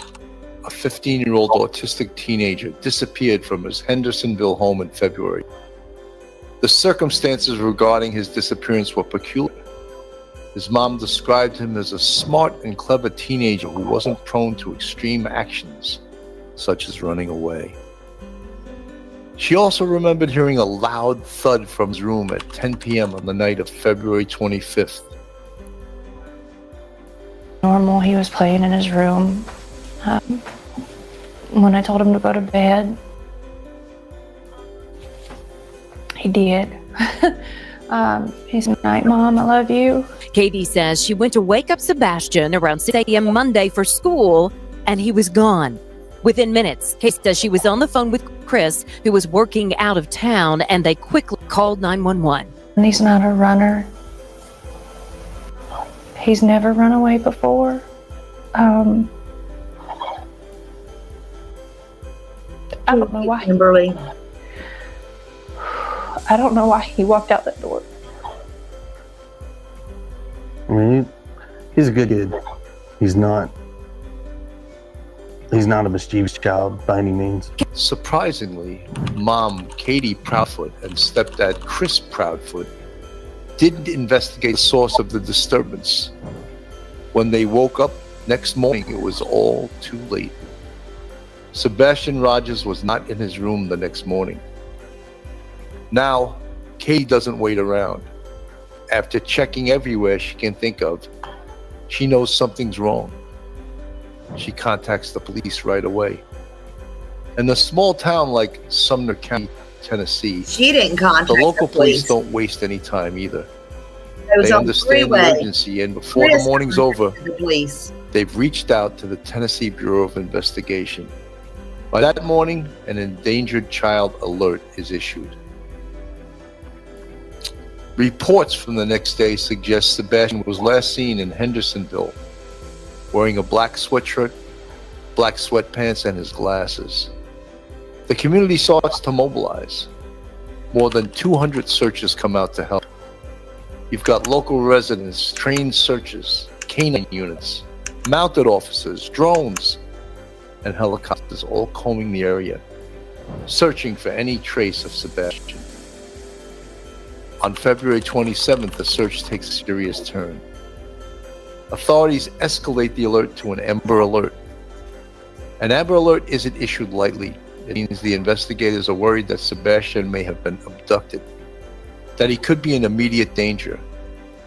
a 15-year-old autistic teenager, disappeared from his Hendersonville home in February. The circumstances regarding his disappearance were peculiar. His mom described him as a smart and clever teenager who wasn't prone to extreme actions, such as running away. She also remembered hearing a loud thud from his room at 10 p.m. on the night of February 25th. Normal, he was playing in his room. When I told him to go to bed, he did. He's night, Mom, I love you. Katie says she went to wake up Sebastian around 6 a.m. Monday for school, and he was gone. Within minutes, Katie says she was on the phone with Chris, who was working out of town, and they quickly called 911. And he's not a runner. He's never run away before. I don't know why. Kimberly. I don't know why he walked out that door. I mean, he's a good kid. He's not a mischievous child by any means. Surprisingly, Mom Katie Proudfoot and stepdad Chris Proudfoot didn't investigate the source of the disturbance. When they woke up next morning, it was all too late. Sebastian Rogers was not in his room the next morning. Now, Katie doesn't wait around. After checking everywhere she can think of, she knows something's wrong. She contacts the police right away. In a small town like Sumner County, Tennessee, She didn't contact the local police police. don't waste any time either. It was They on understand the freeway. urgency, and before Chris the morning's over, contacted the police. they've reached out to the Tennessee Bureau of Investigation. By that morning, an endangered child alert is issued. Reports from the next day suggest Sebastian was last seen in Hendersonville, wearing a black sweatshirt, black sweatpants, and his glasses. The community starts to mobilize. More than 200 searchers come out to help. You've got local residents, trained searchers, canine units, mounted officers, drones, and helicopters all combing the area, searching for any trace of Sebastian. On February 27th, the search takes a serious turn. Authorities escalate the alert to an Amber Alert. An Amber Alert isn't issued lightly. It means the investigators are worried that Sebastian may have been abducted, that he could be in immediate danger.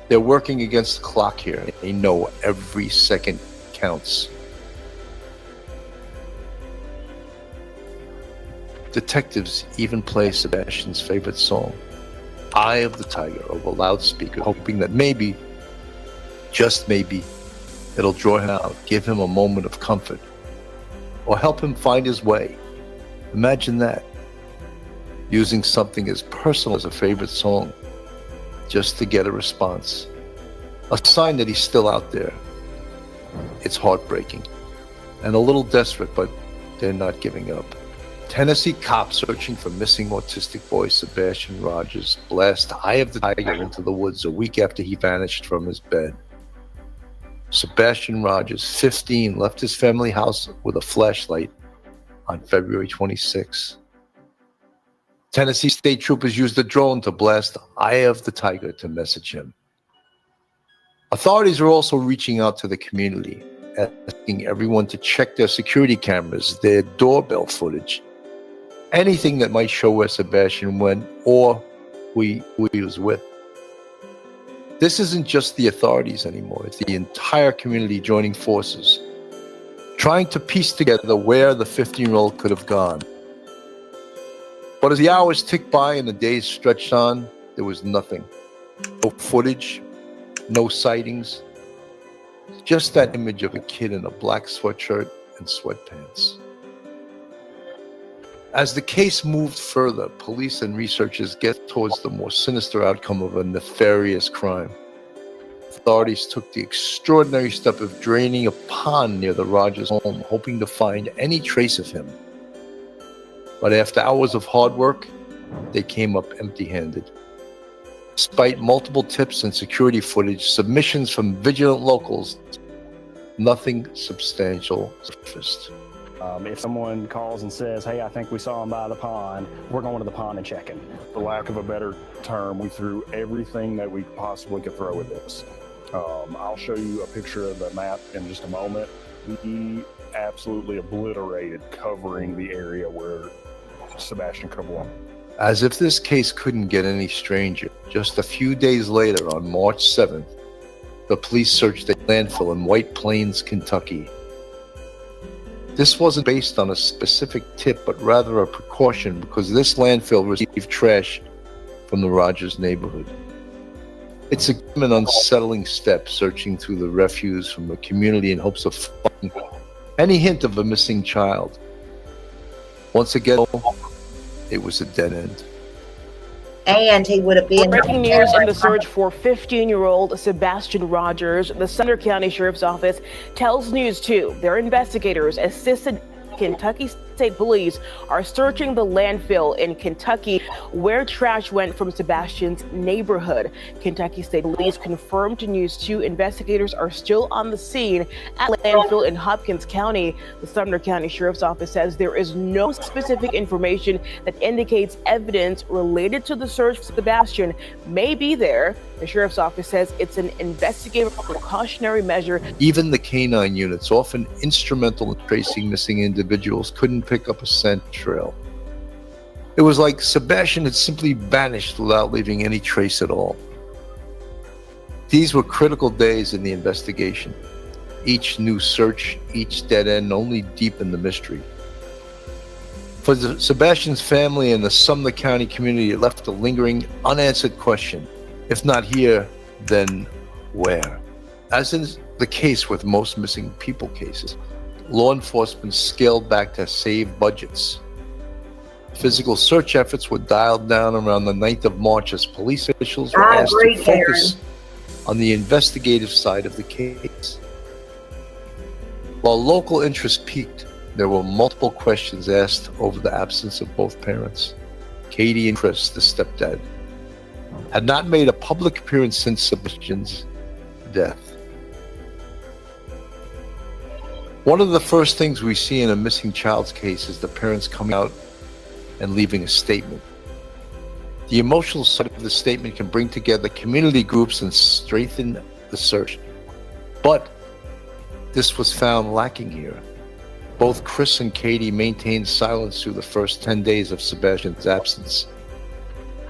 They're working against the clock here. They know every second counts. Detectives even play Sebastian's favorite song, Eye of the Tiger, over loudspeaker, hoping that maybe, just maybe, it'll draw him out, give him a moment of comfort, or help him find his way. Imagine that, using something as personal as a favorite song just to get a response, a sign that he's still out there. It's heartbreaking and a little desperate, but they're not giving up. Tennessee cops searching for missing autistic boy Sebastian Rogers blast Eye of the Tiger into the woods a week after he vanished from his bed. Sebastian Rogers, 15, left his family house with a flashlight on February 26. Tennessee state troopers used a drone to blast Eye of the Tiger to message him. Authorities are also reaching out to the community, asking everyone to check their security cameras, their doorbell footage, anything that might show where Sebastian went or who he was with. This isn't just the authorities anymore. It's the entire community joining forces, trying to piece together where the 15-year-old could have gone. But as the hours ticked by and the days stretched on, there was nothing. No footage, no sightings, just that image of a kid in a black sweatshirt and sweatpants. As the case moved further, police and researchers get towards the more sinister outcome of a nefarious crime. Authorities took the extraordinary step of draining a pond near the Rogers home, hoping to find any trace of him. But after hours of hard work, they came up empty-handed. Despite multiple tips and security footage, submissions from vigilant locals, nothing substantial surfaced. If someone calls and says, hey, I think we saw him by the pond, we're going to the pond and checking. For lack of a better term, we threw everything that we possibly could throw at this. I'll show you a picture of the map in just a moment. We absolutely obliterated covering the area where Sebastian could have won. As if this case couldn't get any stranger, just a few days later, on March 7th, the police searched a landfill in White Plains, Kentucky. This wasn't based on a specific tip, but rather a precaution, because this landfill received trash from the Rogers neighborhood. It's an unsettling step, searching through the refuse from the community in hopes of finding any hint of a missing child. Once again, it was a dead end. And he would have been. Breaking news in the search for 15-year-old Sebastian Rogers. The Sumner County Sheriff's Office tells News 2 their investigators assisted Kentucky State Police are searching the landfill in Kentucky where trash went from Sebastian's neighborhood. Kentucky State Police confirmed to News 2 investigators are still on the scene at landfill in Hopkins County. The Sumner County Sheriff's Office says there is no specific information that indicates evidence related to the search for Sebastian may be there. The Sheriff's Office says it's an investigative precautionary measure. Even the canine units, often instrumental in tracing missing individuals, couldn't pick up a scent trail. It was like Sebastian had simply vanished without leaving any trace at all. These were critical days in the investigation. Each new search, each dead end only deepened the mystery. For Sebastian's family and the Sumner County community, it left a lingering, unanswered question. If not here, then where? As in the case with most missing people cases, law enforcement scaled back to save budgets. Physical search efforts were dialed down around the 9th of March as police officials were asked to focus on the investigative side of the case. While local interest peaked, there were multiple questions asked over the absence of both parents. Katie and Chris, the stepdad, had not made a public appearance since Sebastian's death. One of the first things we see in a missing child's case is the parents coming out and leaving a statement. The emotional side of the statement can bring together community groups and strengthen the search. But this was found lacking here. Both Chris and Katie maintained silence through the first 10 days of Sebastian's absence.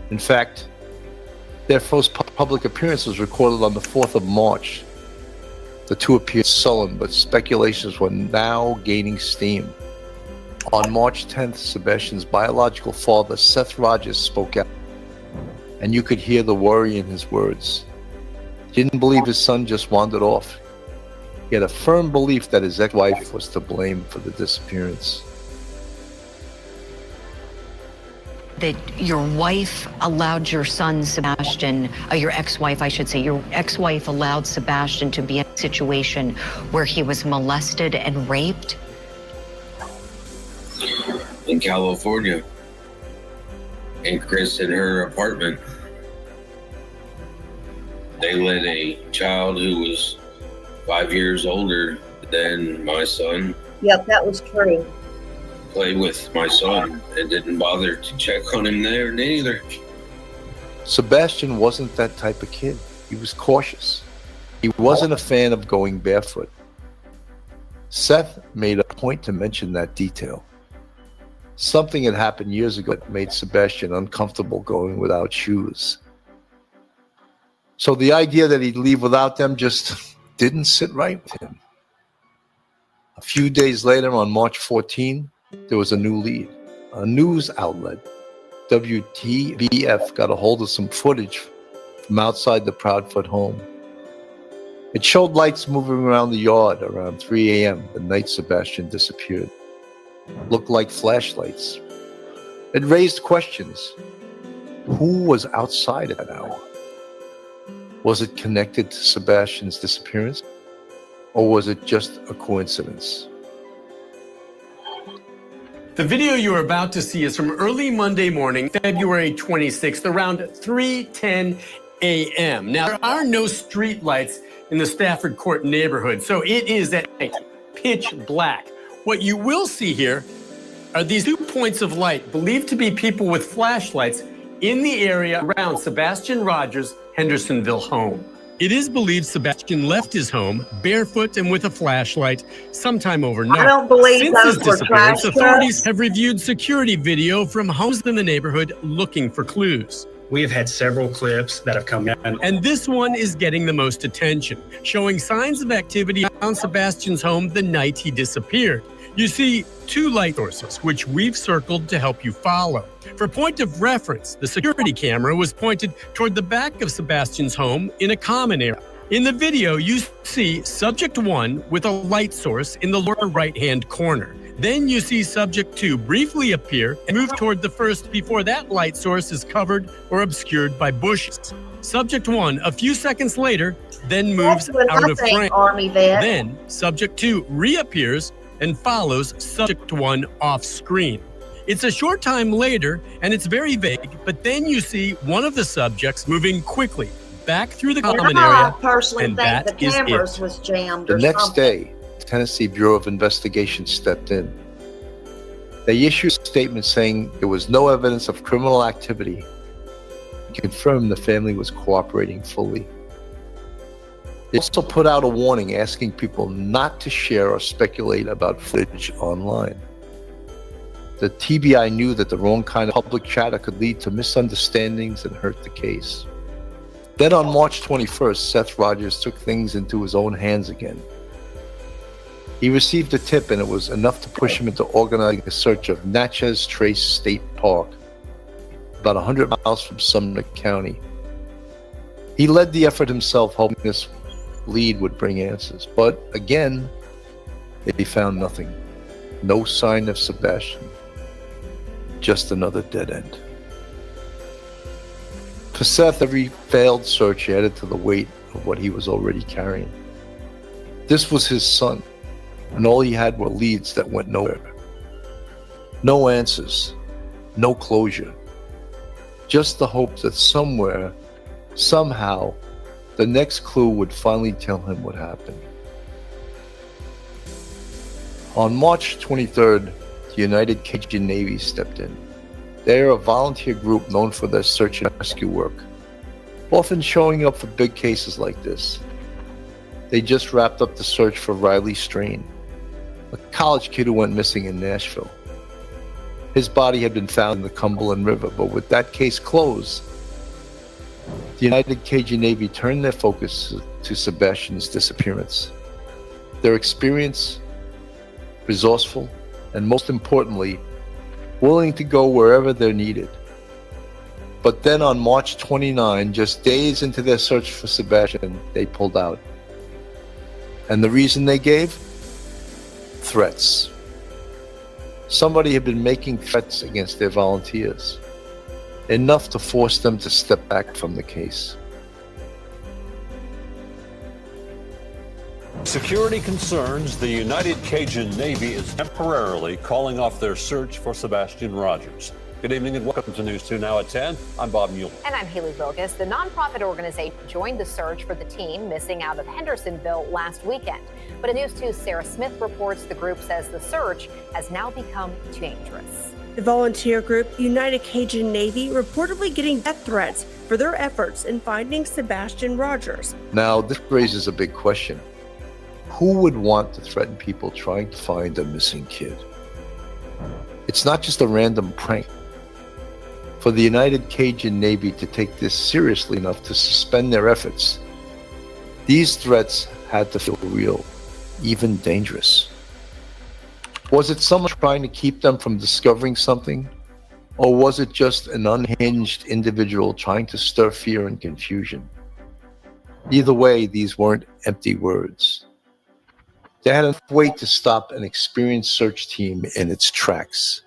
In fact, their first public appearance was recorded on the 4th of March. The two appeared sullen, but speculations were now gaining steam. On March 10th, Sebastian's biological father, Seth Rogers, spoke out, and you could hear the worry in his words. He didn't believe his son just wandered off. He had a firm belief that his ex-wife was to blame for the disappearance. That your wife allowed your son, Sebastian, your ex-wife, I should say, your ex-wife allowed Sebastian to be in a situation where he was molested and raped? In California. And Chris in her apartment. They let a child who was 5 years older than my son. Yep, that was true. Play with my son and didn't bother to check on him there neither. Sebastian wasn't that type of kid. He was cautious. He wasn't a fan of going barefoot. Seth made a point to mention that detail. Something had happened years ago that made Sebastian uncomfortable going without shoes. So the idea that he'd leave without them just didn't sit right with him. A few days later, on March 14, there was a new lead. A news outlet, WTBF, got a hold of some footage from outside the Proudfoot home. It showed lights moving around the yard around 3 a.m. the night Sebastian disappeared. Looked like flashlights. It raised questions. Who was outside at that hour? Was it connected to Sebastian's disappearance? Or was it just a coincidence? The video you are about to see is from early Monday morning, February 26th, around 3:10 a.m. Now, there are no street lights in the Stafford Court neighborhood, so it is at night, pitch black. What you will see here are these 2 points of light believed to be people with flashlights in the area around Sebastian Rogers' Hendersonville home. It is believed Sebastian left his home barefoot and with a flashlight sometime overnight. I don't believe Since those his were disappearance, trash authorities trucks. have reviewed security video from homes in the neighborhood looking for clues. We have had several clips that have come in. And this one is getting the most attention, showing signs of activity around Sebastian's home the night he disappeared. You see 2 light sources, which we've circled to help you follow. For point of reference, the security camera was pointed toward the back of Sebastian's home in a common area. In the video, you see subject 1 with a light source in the lower right-hand corner. Then you see subject 2 briefly appear and move toward the first before that light source is covered or obscured by bushes. Subject 1, a few seconds later, then moves out of frame. Then subject 2 reappears and follows subject 1 off screen. It's a short time later, and it's very vague, but then you see one of the subjects moving quickly back through the common area, and that is it. Was jammed the or next something. day, the Tennessee Bureau of Investigation stepped in. They issued a statement saying there was no evidence of criminal activity and confirmed the family was cooperating fully. They also put out a warning asking people not to share or speculate about footage online. The TBI knew that the wrong kind of public chatter could lead to misunderstandings and hurt the case. Then on March 21st, Seth Rogers took things into his own hands again. He received a tip, and it was enough to push him into organizing a search of Natchez Trace State Park, about 100 miles from Sumner County. He led the effort himself, hoping this lead would bring answers. But again, they found nothing. No sign of Sebastian. Just another dead end. For Seth, every failed search added to the weight of what he was already carrying. This was his son, and all he had were leads that went nowhere. No answers, no closure. Just the hope that somewhere, somehow, the next clue would finally tell him what happened. On March 23rd, the United Cajun Navy stepped in. They are a volunteer group known for their search and rescue work, often showing up for big cases like this. They just wrapped up the search for Riley Strain, a college kid who went missing in Nashville. His body had been found in the Cumberland River, but with that case closed, the United Cajun Navy turned their focus to Sebastian's disappearance. Their experience, resourceful, and most importantly, willing to go wherever they're needed. But then on March 29, just days into their search for Sebastian, they pulled out. And the reason they gave? Threats. Somebody had been making threats against their volunteers, enough to force them to step back from the case. Security concerns, the United Cajun Navy is temporarily calling off their search for Sebastian Rogers. Good evening and welcome to News 2 Now at 10. I'm Bob Mueller. And I'm Haley Vilgus. The nonprofit organization joined the search for the team missing out of Hendersonville last weekend. But in News 2's Sarah Smith reports the group says the search has now become dangerous. The volunteer group United Cajun Navy reportedly getting death threats for their efforts in finding Sebastian Rogers. Now, this raises a big question. Who would want to threaten people trying to find a missing kid? It's not just a random prank. For the United Cajun Navy to take this seriously enough to suspend their efforts, these threats had to feel real, even dangerous. Was it someone trying to keep them from discovering something? Or was it just an unhinged individual trying to stir fear and confusion? Either way, these weren't empty words. They had enough weight to stop an experienced search team in its tracks.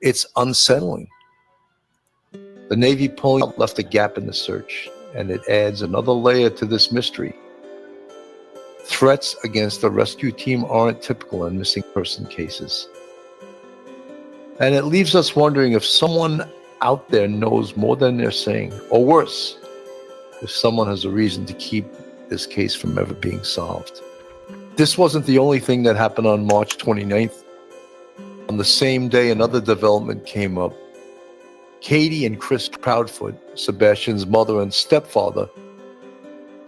It's unsettling. The Navy pulling out left a gap in the search, and it adds another layer to this mystery. Threats against the rescue team aren't typical in missing person cases. And it leaves us wondering if someone out there knows more than they're saying, or worse, if someone has a reason to keep this case from ever being solved. This wasn't the only thing that happened on March 29th. On the same day, another development came up. Katie and Chris Proudfoot, Sebastian's mother and stepfather,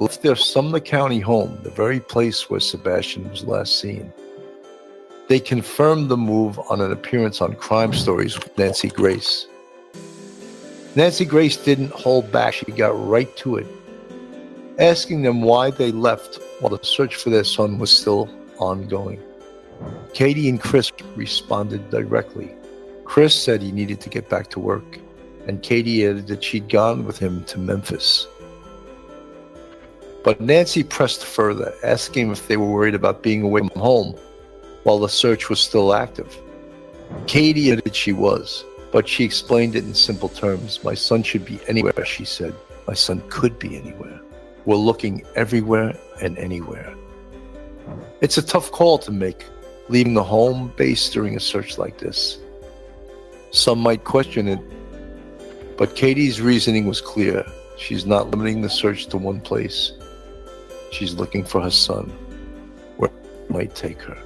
left their Sumner County home, the very place where Sebastian was last seen. They confirmed the move on an appearance on Crime Stories with Nancy Grace. Nancy Grace didn't hold back. She got right to it, asking them why they left while the search for their son was still ongoing. Katie and Chris responded directly. Chris said he needed to get back to work, and Katie added that she'd gone with him to Memphis. But Nancy pressed further, asking if they were worried about being away from home while the search was still active. Katie admitted she was, but she explained it in simple terms. My son should be anywhere, she said. My son could be anywhere. We're looking everywhere and anywhere. It's a tough call to make, leaving the home base during a search like this. Some might question it, but Katie's reasoning was clear. She's not limiting the search to one place. She's looking for her son, where it might take her.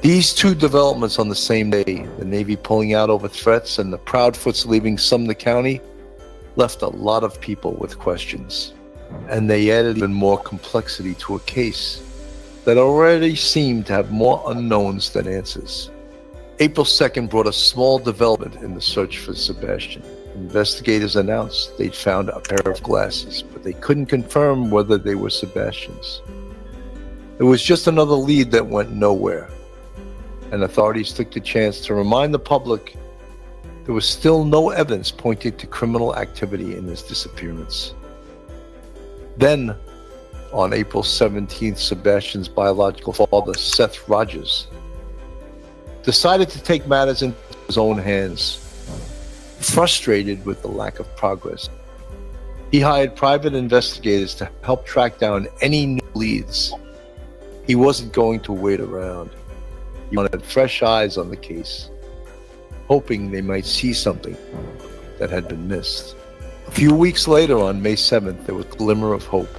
These two developments on the same day, the Navy pulling out over threats and the Proudfoots leaving Sumner County, left a lot of people with questions. And they added even more complexity to a case that already seemed to have more unknowns than answers. April 2nd brought a small development in the search for Sebastian. Investigators announced they'd found a pair of glasses, but they couldn't confirm whether they were Sebastian's. It was just another lead that went nowhere, and authorities took the chance to remind the public there was still no evidence pointing to criminal activity in his disappearance. Then, on April 17th, Sebastian's biological father, Seth Rogers, decided to take matters into his own hands. Frustrated with the lack of progress, he hired private investigators to help track down any new leads. He wasn't going to wait around. He wanted fresh eyes on the case, hoping they might see something that had been missed. A few weeks later, on May 7th, there was a glimmer of hope.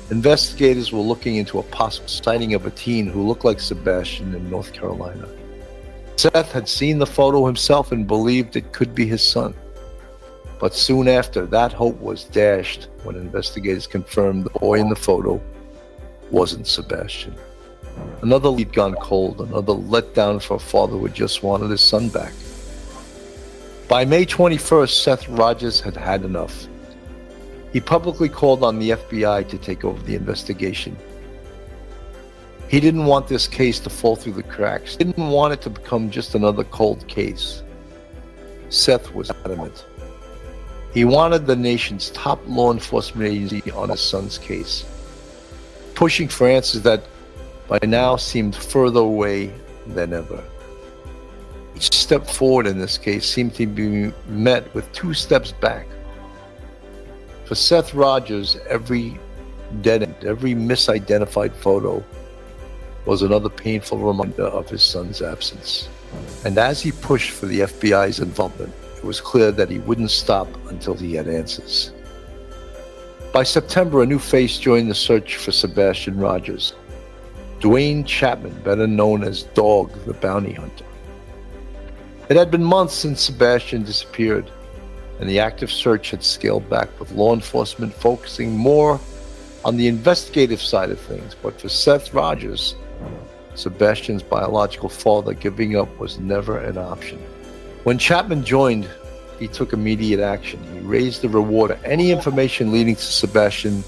Investigators were looking into a possible sighting of a teen who looked like Sebastian in North Carolina. Seth had seen the photo himself and believed it could be his son. But soon after, that hope was dashed when investigators confirmed the boy in the photo wasn't Sebastian. Another lead gone cold, another letdown for a father who just wanted his son back. By May 21st, Seth Rogers had had enough. He publicly called on the FBI to take over the investigation. He didn't want this case to fall through the cracks. He didn't want it to become just another cold case. Seth was adamant. He wanted the nation's top law enforcement agency on his son's case, pushing for answers that by now seemed further away than ever. Each step forward in this case seemed to be met with 2 steps back. For Seth Rogers, every dead end, every misidentified photo was another painful reminder of his son's absence. And as he pushed for the FBI's involvement, it was clear that he wouldn't stop until he had answers. By September, a new face joined the search for Sebastian Rogers. Dwayne Chapman, better known as Dog the Bounty Hunter. It had been months since Sebastian disappeared, and the active search had scaled back, with law enforcement focusing more on the investigative side of things. But for Seth Rogers, Sebastian's biological father, giving up was never an option. When Chapman joined, he took immediate action. He raised the reward of any information leading to Sebastian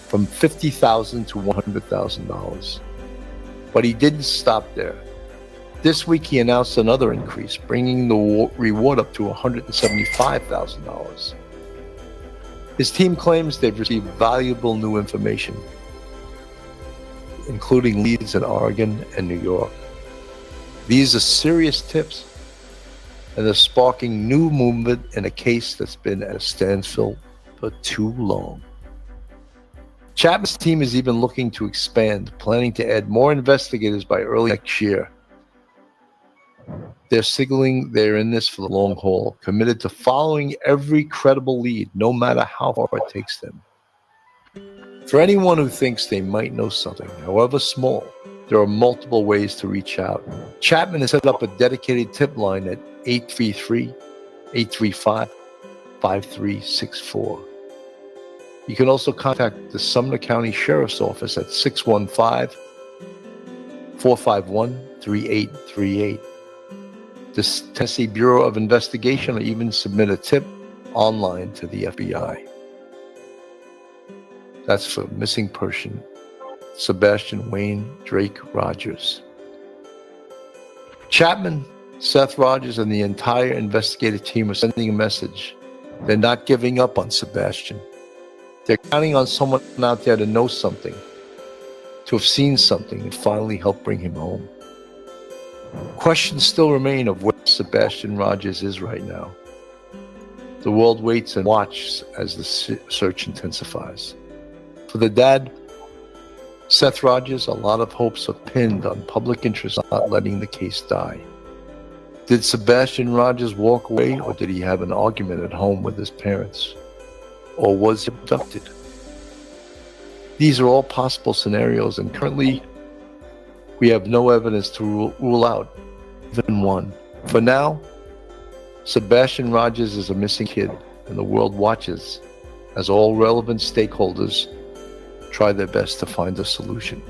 from $50,000 to $100,000. But he didn't stop there. This week he announced another increase, bringing the reward up to $175,000. His team claims they've received valuable new information, including leads in Oregon and New York. These are serious tips, and they're sparking new movement in a case that's been at a standstill for too long. Chapman's team is even looking to expand, planning to add more investigators by early next year. They're signaling they're in this for the long haul, committed to following every credible lead, no matter how far it takes them. For anyone who thinks they might know something, however small, there are multiple ways to reach out. Chapman has set up a dedicated tip line at 833-835-5364. You can also contact the Sumner County Sheriff's Office at 615-451-3838. The Tennessee Bureau of Investigation will even submit a tip online to the FBI. That's for missing person, Sebastian Wayne Drake Rogers. Chapman, Seth Rogers, and the entire investigative team are sending a message. They're not giving up on Sebastian. They're counting on someone out there to know something, to have seen something, and finally help bring him home. Questions still remain of where Sebastian Rogers is right now. The world waits and watches as the search intensifies. For the dad, Seth Rogers, a lot of hopes are pinned on public interest not letting the case die. Did Sebastian Rogers walk away, or did he have an argument at home with his parents? Or was he abducted? These are all possible scenarios, and currently we have no evidence to rule out even one. For now, Sebastian Rogers is a missing kid, and the world watches as all relevant stakeholders try their best to find a solution.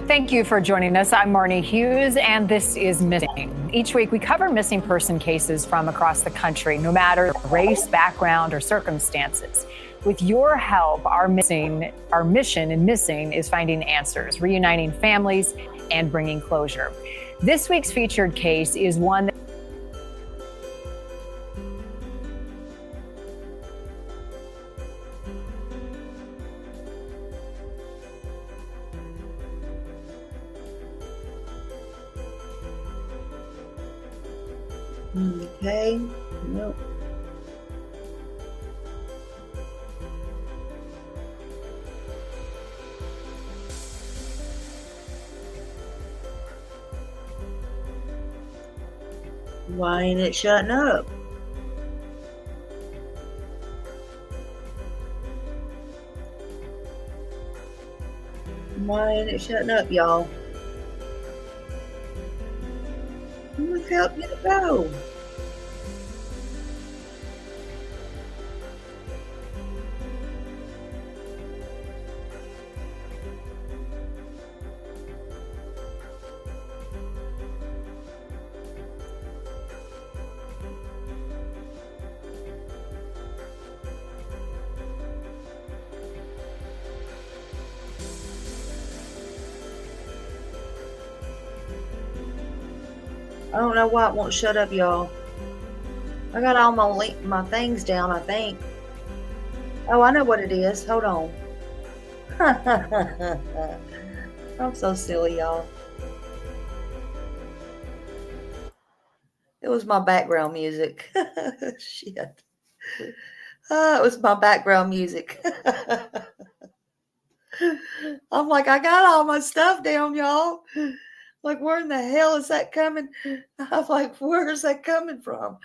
Thank you for joining us. I'm Marnie Hughes, and this is Missing. Each week, we cover missing person cases from across the country, no matter race, background, or circumstances. With your help, our mission in Missing is finding answers, reuniting families, and bringing closure. This week's featured case is one that Okay, nope. Why ain't it shutting up? Why ain't it shutting up, y'all? Who the hell did it go? I don't know why it won't shut up, y'all. I got all my things down, I think. Oh, I know what it is. Hold on. I'm so silly, y'all. It was my background music. Shit. Oh, it was my background music. I'm like, I got all my stuff down, y'all. Like, where in the hell is that coming? I'm like, where is that coming from?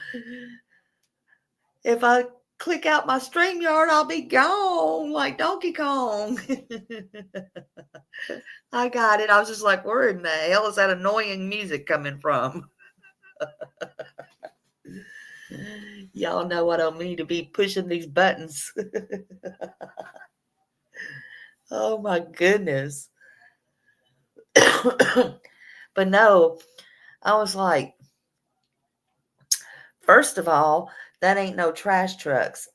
If I click out my StreamYard, I'll be gone like Donkey Kong. I got it. I was just like, where in the hell is that annoying music coming from? Y'all know what I mean to be pushing these buttons. Oh my goodness. But no, I was like, first of all, that ain't no trash trucks.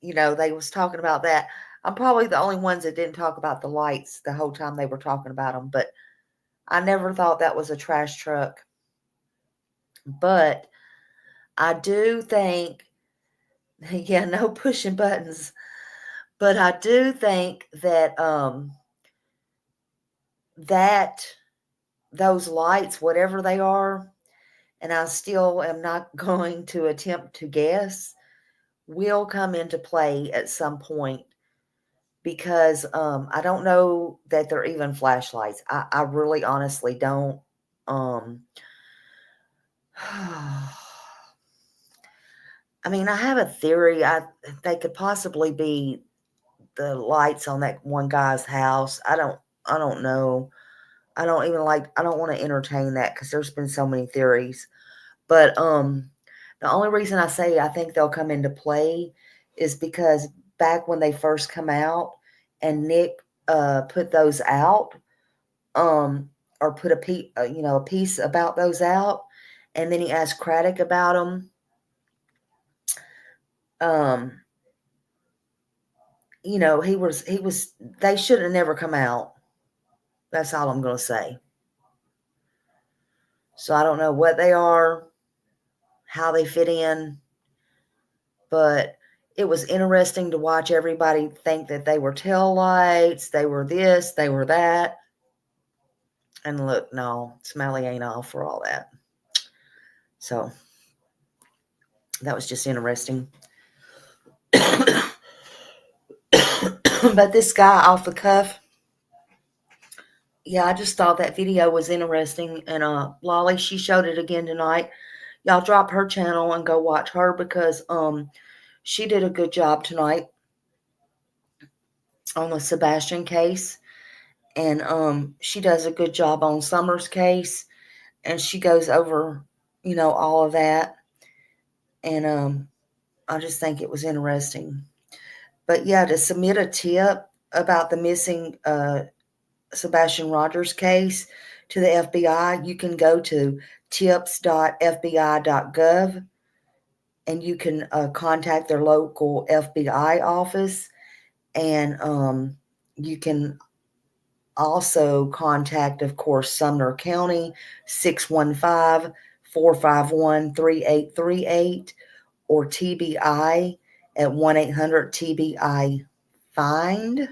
They was talking about that. I'm probably the only ones that didn't talk about the lights the whole time they were talking about them, but I never thought that was a trash truck. But I do think, yeah, no pushing buttons. But I do think that that those lights, whatever they are, and I still am not going to attempt to guess, will come into play at some point, because I don't know that they're even flashlights. I really honestly don't. I mean, I have a theory. They could possibly be the lights on that one guy's house. I don't know. I don't want to entertain that because there's been so many theories. But the only reason I say I think they'll come into play is because back when they first come out and Nick put those out, or put a piece about those out, and then he asked Craddock about them. They should have never come out. That's all I'm going to say. So I don't know what they are, how they fit in, but it was interesting to watch everybody think that they were tail lights, they were this, they were that. And look, no, Smiley ain't all for all that. So that was just interesting. But this guy off the cuff, yeah, I just thought that video was interesting. And Lolly, she showed it again tonight. Y'all drop her channel and go watch her, because she did a good job tonight on the Sebastian case. And she does a good job on Summer's case. And she goes over, all of that. And I just think it was interesting. But yeah, to submit a tip about the missing Sebastian Rogers case to the FBI, you can go to tips.fbi.gov, and you can contact their local FBI office. And you can also contact, of course, Sumner County, 615-451-3838, or TBI at 1-800-TBI-FIND.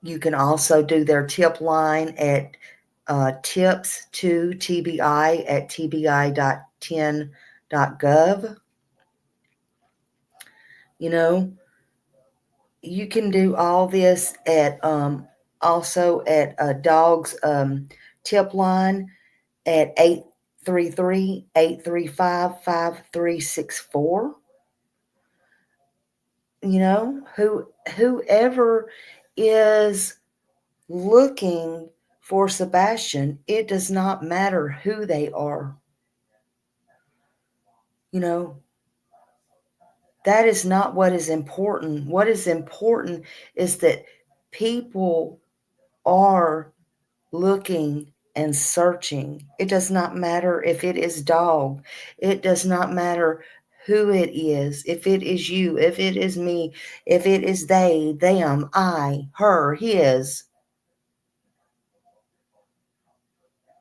You can also do their tip line at tips to TBI at tbi.10.gov. You can do all this at also at a dog's tip line at 833-835-5364. You know, whoever is looking for Sebastian, it does not matter who they are. You know, that is not what is important. What is important is that people are looking and searching. It does not matter if it is dog. It does not matter who it is. If it is you, if it is me, if it is they, them, I, her, his.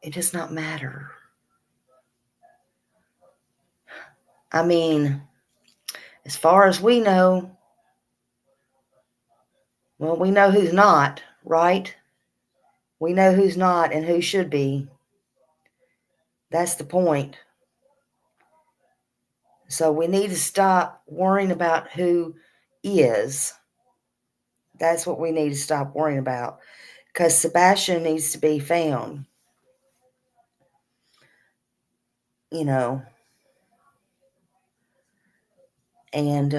It does not matter. I mean, as far as we know, well, we know who's not, right? We know who's not and who should be. That's the point. So we need to stop worrying about who is. That's what we need to stop worrying about. Because Sebastian needs to be found. You know. And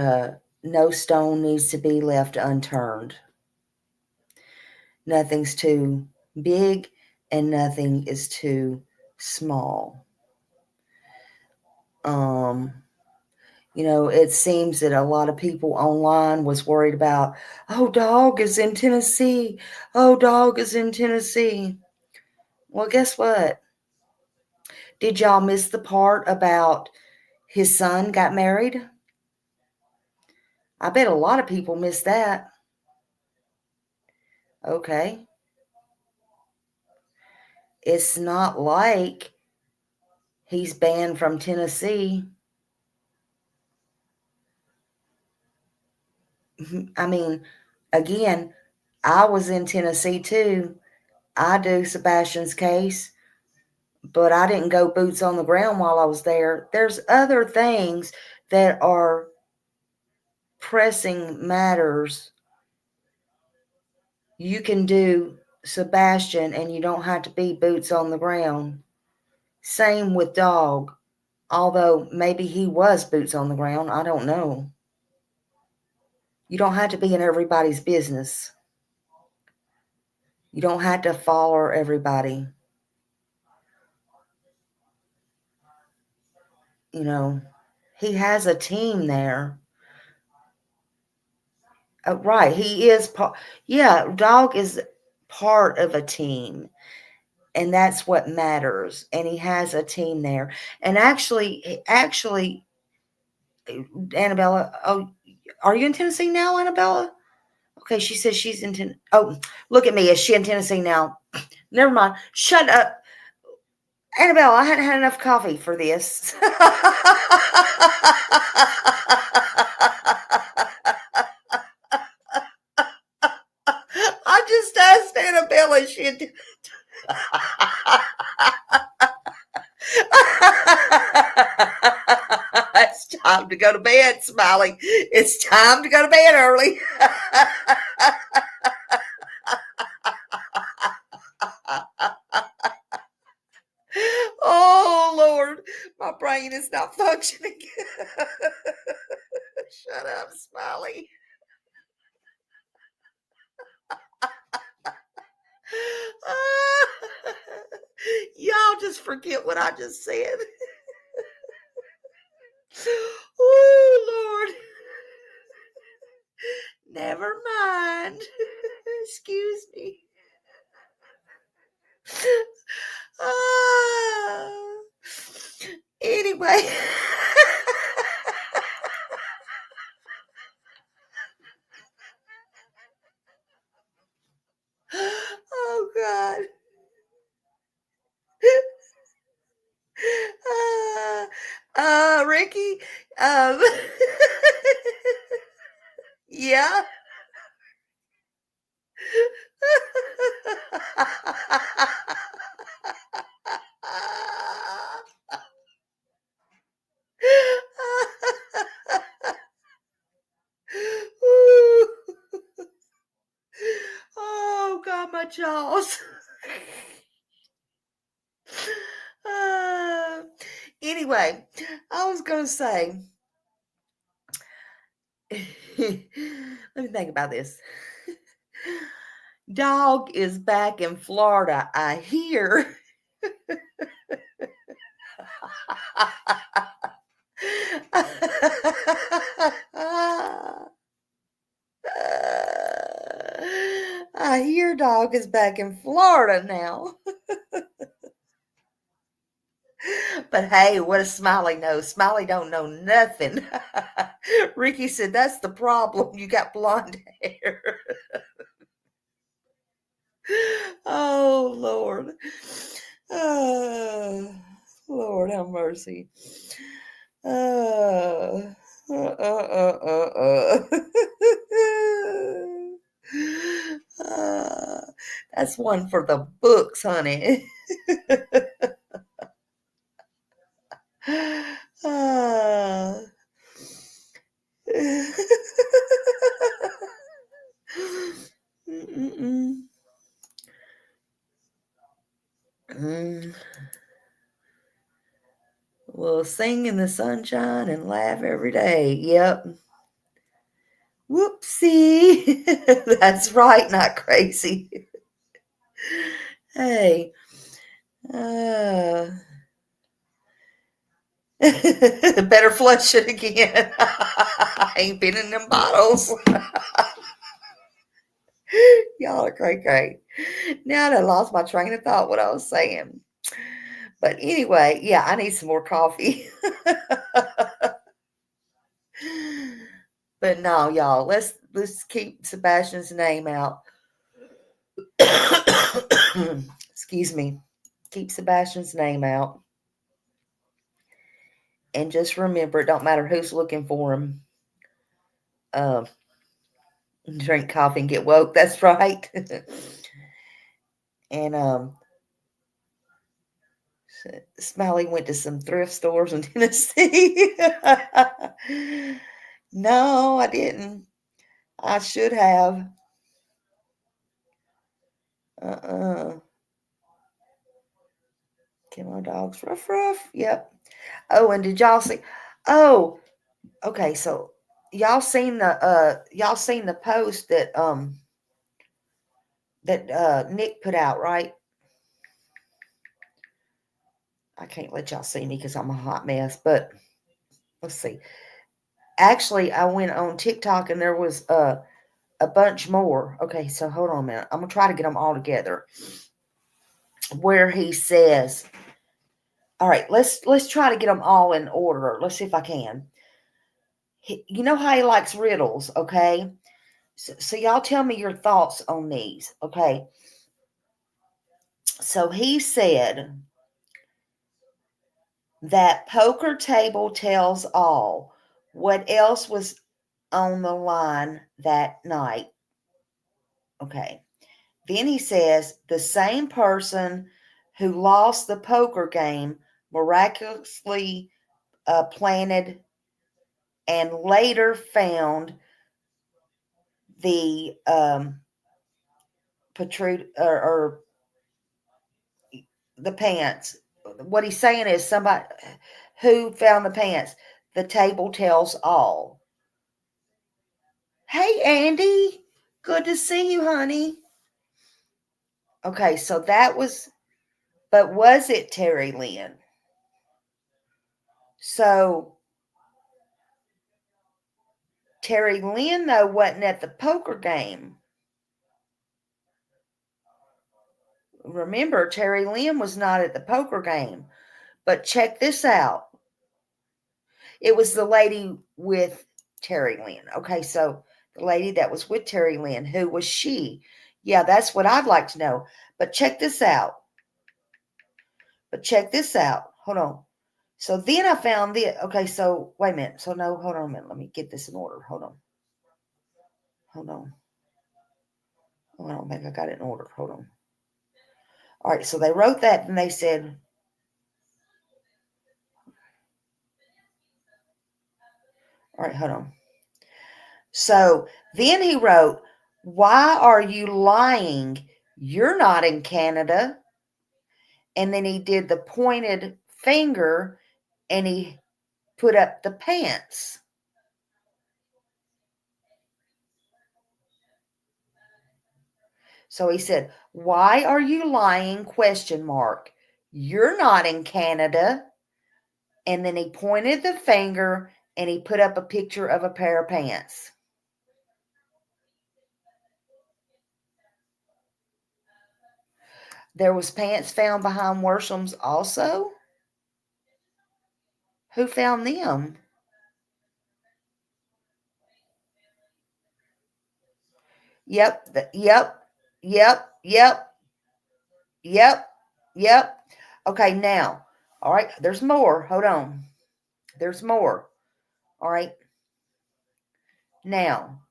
no stone needs to be left unturned. Nothing's too big and nothing is too small. You know, it seems that a lot of people online was worried about, oh, dog is in Tennessee. Oh, dog is in Tennessee. Well, guess what? Did y'all miss the part about his son got married? I bet a lot of people missed that. Okay. It's not like he's banned from Tennessee. I mean, again, I was in Tennessee too. I do Sebastian's case, but I didn't go boots on the ground while I was there. There's other things that are pressing matters. You can do Sebastian and you don't have to be boots on the ground. Same with dog. Although maybe he was boots on the ground. I don't know. You don't have to be in everybody's business. You don't have to follow everybody. You know, he has a team there. Right. He is part. Yeah, dog is part of a team. And that's what matters. And he has a team there. And actually, Annabella, oh, are you in Tennessee now, Annabella? Okay, she says she's in Tennessee. Oh, look at me. Is she in Tennessee now? Never mind. Shut up. Annabelle, I hadn't had enough coffee for this. I just asked Annabelle if she had... It's time to go to bed, Smiley. It's time to go to bed early. Oh, Lord. My brain is not functioning. Shut up, Smiley. Y'all just forget what I just said. Oh, Lord. Never mind. Excuse me. Anyway. Oh, God. Ricky, yeah. Oh, God, my jaws. anyway, I was going to say, let me think about this. Dog is back in Florida, I hear. I hear dog is back in Florida now. But hey, what does Smiley know? Smiley don't know nothing. Ricky said, that's the problem. You got blonde hair. Oh, Lord. Lord, have mercy. That's one for the books, honey. We'll sing in the sunshine and laugh every day. Yep. Whoopsie. That's right, not crazy. Hey. Better flush it again. I ain't been in them bottles. Y'all are great. Now I lost my train of thought what I was saying. But anyway, yeah, I need some more coffee. But no, y'all, let's keep Sebastian's name out. Excuse me. Keep Sebastian's name out. And just remember, it don't matter who's looking for him. Drink coffee and get woke. That's right. And Smiley went to some thrift stores in Tennessee. No, I didn't. I should have. Get my dogs ruff. Yep. Oh, and did y'all see? Oh, okay. So y'all seen the post that Nick put out, right? I can't let y'all see me because I'm a hot mess, but let's see. Actually, I went on TikTok and there was a bunch more. Okay, so hold on a minute. I'm gonna try to get them all together. Where he says, all right, let's try to get them all in order. Let's see if I can. You know how he likes riddles, okay? So y'all tell me your thoughts on these, okay? So he said that poker table tells all. What else was on the line that night? Okay. Then he says the same person who lost the poker game miraculously planted and later found the or the pants. What he's saying is somebody who found the pants. The table tells all. Hey, Andy. Good to see you, honey. Okay, so that was, but was it Terry Lynn? So Terry Lynn, though, wasn't at the poker game. Remember, Terry Lynn was not at the poker game. But check this out. It was the lady with Terry Lynn. Okay, so the lady that was with Terry Lynn, who was she? Yeah, that's what I'd like to know. But check this out. Hold on. So then I found the, okay, so wait a minute. So no, hold on a minute. Let me get this in order. Hold on. Oh, I don't think I got it in order. Hold on. All right, so they wrote that and they said, all right, hold on. So then he wrote, why are you lying? You're not in Canada. And then he did the pointed finger and he put up the pants. So he said, "Why are you lying? ? You're not in Canada." And then he pointed the finger and he put up a picture of a pair of pants. There was pants found behind Worsham's also. Who found them? Yep. Okay, now, all right, there's more. Hold on. There's more. All right. Now,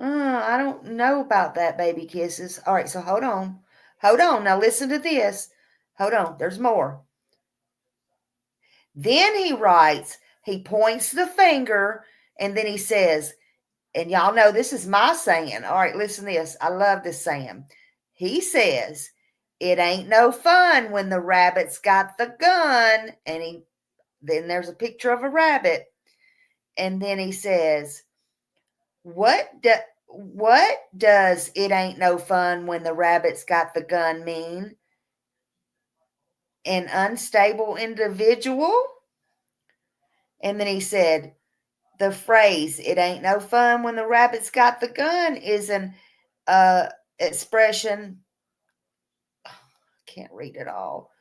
I don't know about that, baby kisses. All right, so hold on. Hold on. Now listen to this. Hold on. There's more. Then he writes, he points the finger, and then he says, and y'all know this is my saying. All right, listen to this. I love this saying. He says, "It ain't no fun when the rabbit's got the gun." And then there's a picture of a rabbit. And then he says, what does "it ain't no fun when the rabbit's got the gun" mean? An unstable individual? And then he said, the phrase "it ain't no fun when the rabbit's got the gun" is an expression, I can't read it all,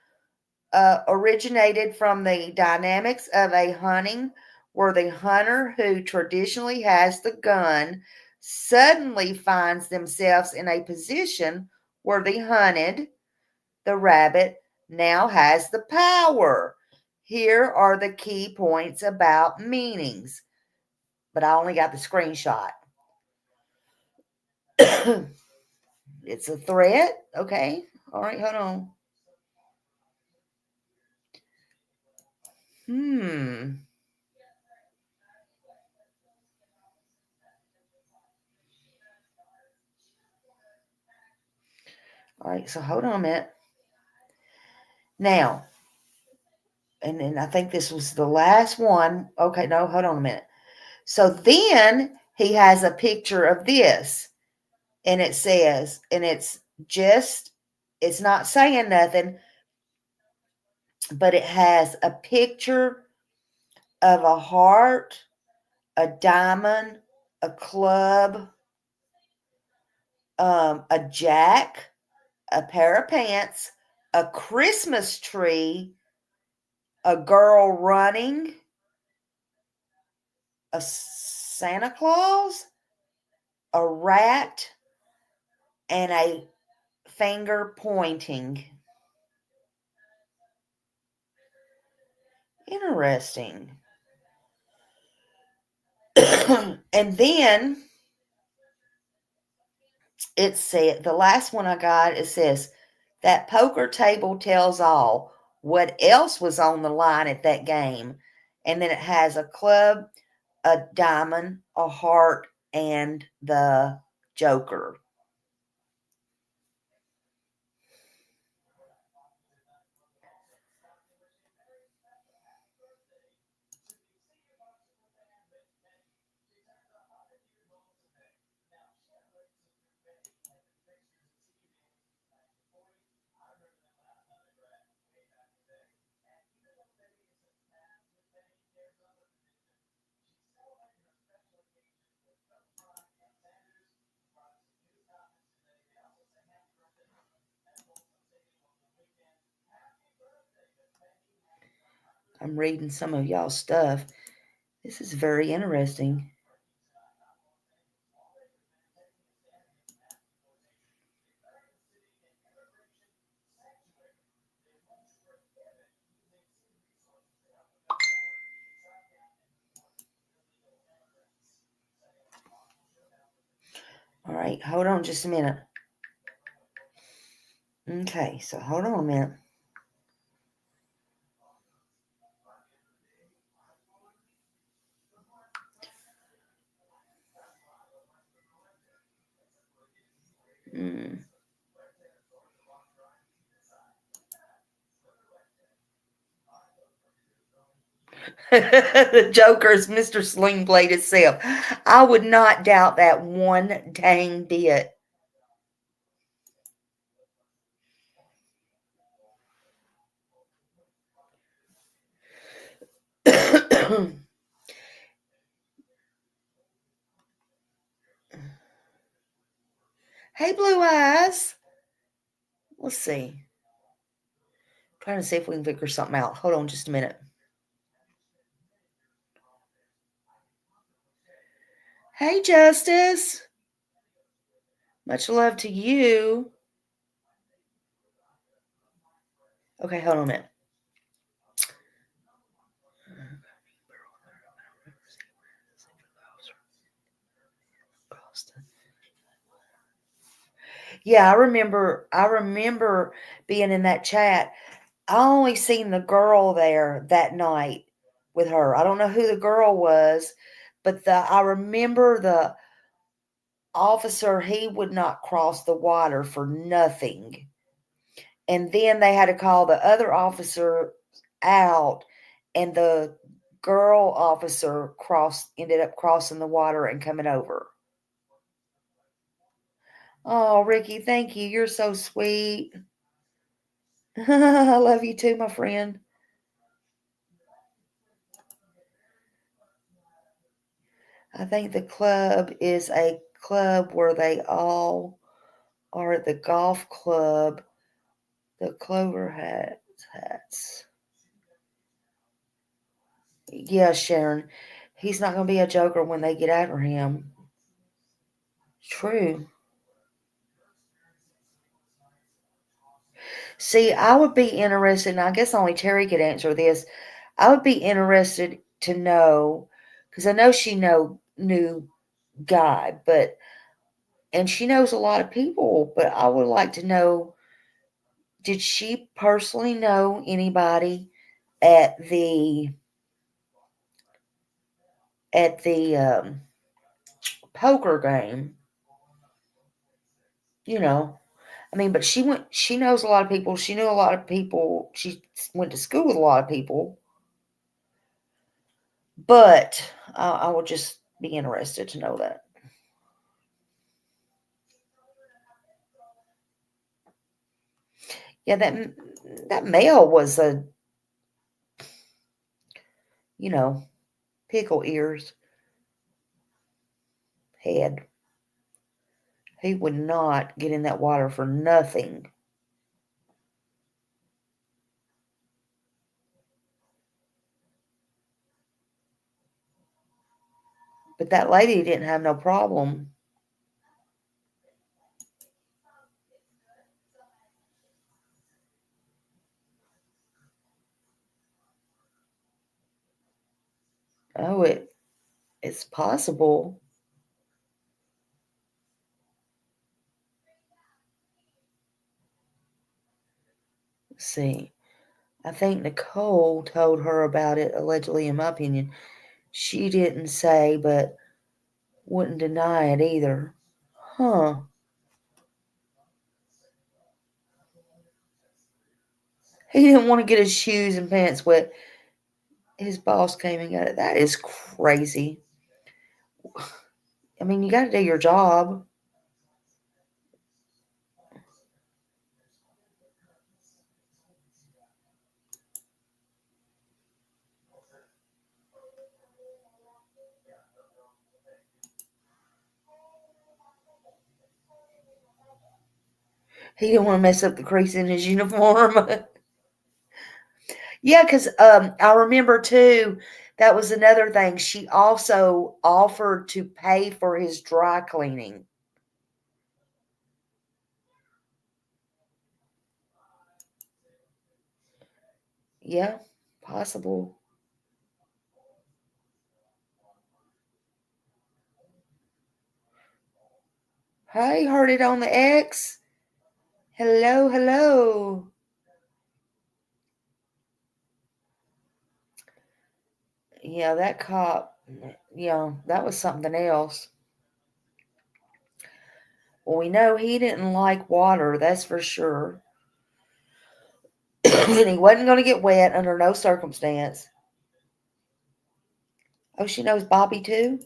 originated from the dynamics of a hunting where the hunter who traditionally has the gun suddenly finds themselves in a position where the hunted, the rabbit, now has the power. Here are the key points about meanings, but I only got the screenshot. It's a threat. Okay. All right, hold on. All right, so hold on a minute. Now, and then I think this was the last one. Okay, no, hold on a minute. So then he has a picture of this, and it says, and it's not saying nothing, but it has a picture of a heart, a diamond, a club, a jack, a pair of pants, a Christmas tree, a girl running, a Santa Claus, a rat, and a finger pointing. Interesting. And then it said, the last one I got, it says, that poker table tells all. What else was on the line at that game? And then it has a club, a diamond, a heart, and the Joker. I'm reading some of y'all's stuff. This is very interesting. All right, hold on just a minute. Okay, so hold on a minute. The Joker is Mr. Sling Blade itself. I would not doubt that one dang bit. Hey, Blue Eyes. Let's see. Trying to see if we can figure something out. Hold on just a minute. Hey, Justice. Much love to you. Okay, hold on a minute. Yeah, I remember being in that chat. I only seen the girl there that night with her. I don't know who the girl was, but I remember the officer, he would not cross the water for nothing. And then they had to call the other officer out, and the girl officer ended up crossing the water and coming over. Oh, Ricky, thank you. You're so sweet. I love you too, my friend. I think the club is a club where they all are at the golf club. The Clover hats. Yeah, Sharon. He's not going to be a joker when they get after him. True. See, I would be interested, and I guess only Terry could answer this. I would be interested to know, because I know she knew Guy, and she knows a lot of people, but I would like to know, did she personally know anybody at the poker game? You know, I mean, but she knows a lot of people. She knew a lot of people. She went to school with a lot of people. But I would just be interested to know that. Yeah, that male was pickle ears head. He would not get in that water for nothing. But that lady didn't have no problem. Oh, it's possible. Let's see. I think Nicole told her about it, allegedly, in my opinion. She didn't say, but wouldn't deny it either. Huh. He didn't want to get his shoes and pants wet. His boss came and got it. That is crazy. I mean, you got to do your job. He didn't want to mess up the crease in his uniform. Yeah, because I remember too, that was another thing. She also offered to pay for his dry cleaning. Yeah, possible. Hey, heard it on the X. Hello, hello. Yeah, that cop, yeah, that was something else. Well, we know he didn't like water, that's for sure. And he wasn't going to get wet under no circumstance. Oh, she knows Bobby too?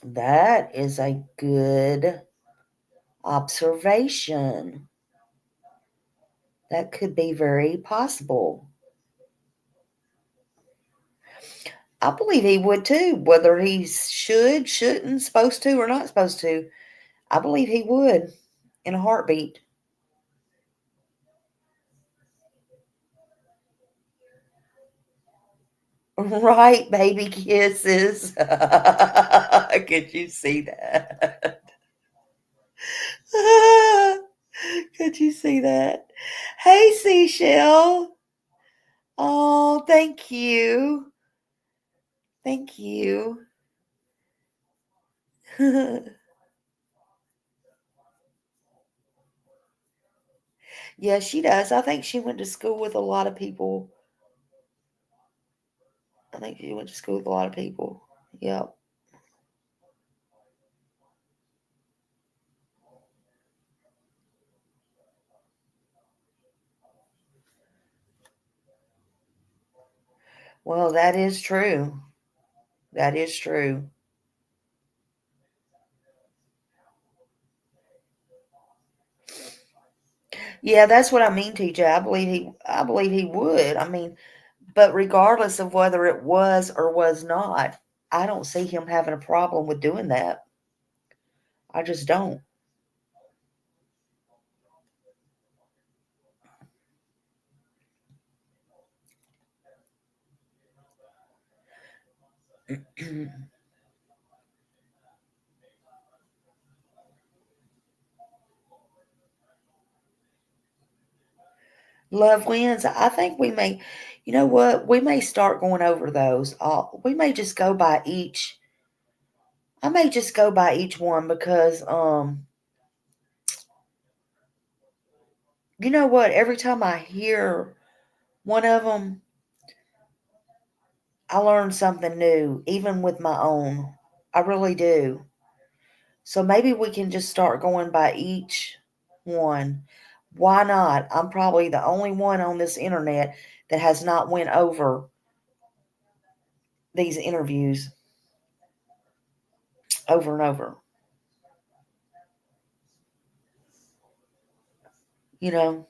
That is a good observation. That could be very possible. I believe he would too, whether he should, shouldn't, supposed to, or not supposed to. I believe he would in a heartbeat. Right, baby kisses. Could you see that? Could you see that? Hey, Seashell. Oh, thank you. Thank you. Yeah, she does. I think she went to school with a lot of people. I think she went to school with a lot of people. Yep. Well, that is true. That is true. Yeah, that's what I mean, TJ. I believe he would. I mean, but regardless of whether it was or was not, I don't see him having a problem with doing that. I just don't. Love wins. I think we may, you know what? We may start going over those. We may just go by each. I may just go by each one because, you know what? Every time I hear one of them, I learn something new, even with my own. I really do. So maybe we can just start going by each one. Why not? I'm probably the only one on this internet that has not went over these interviews over and over. You know?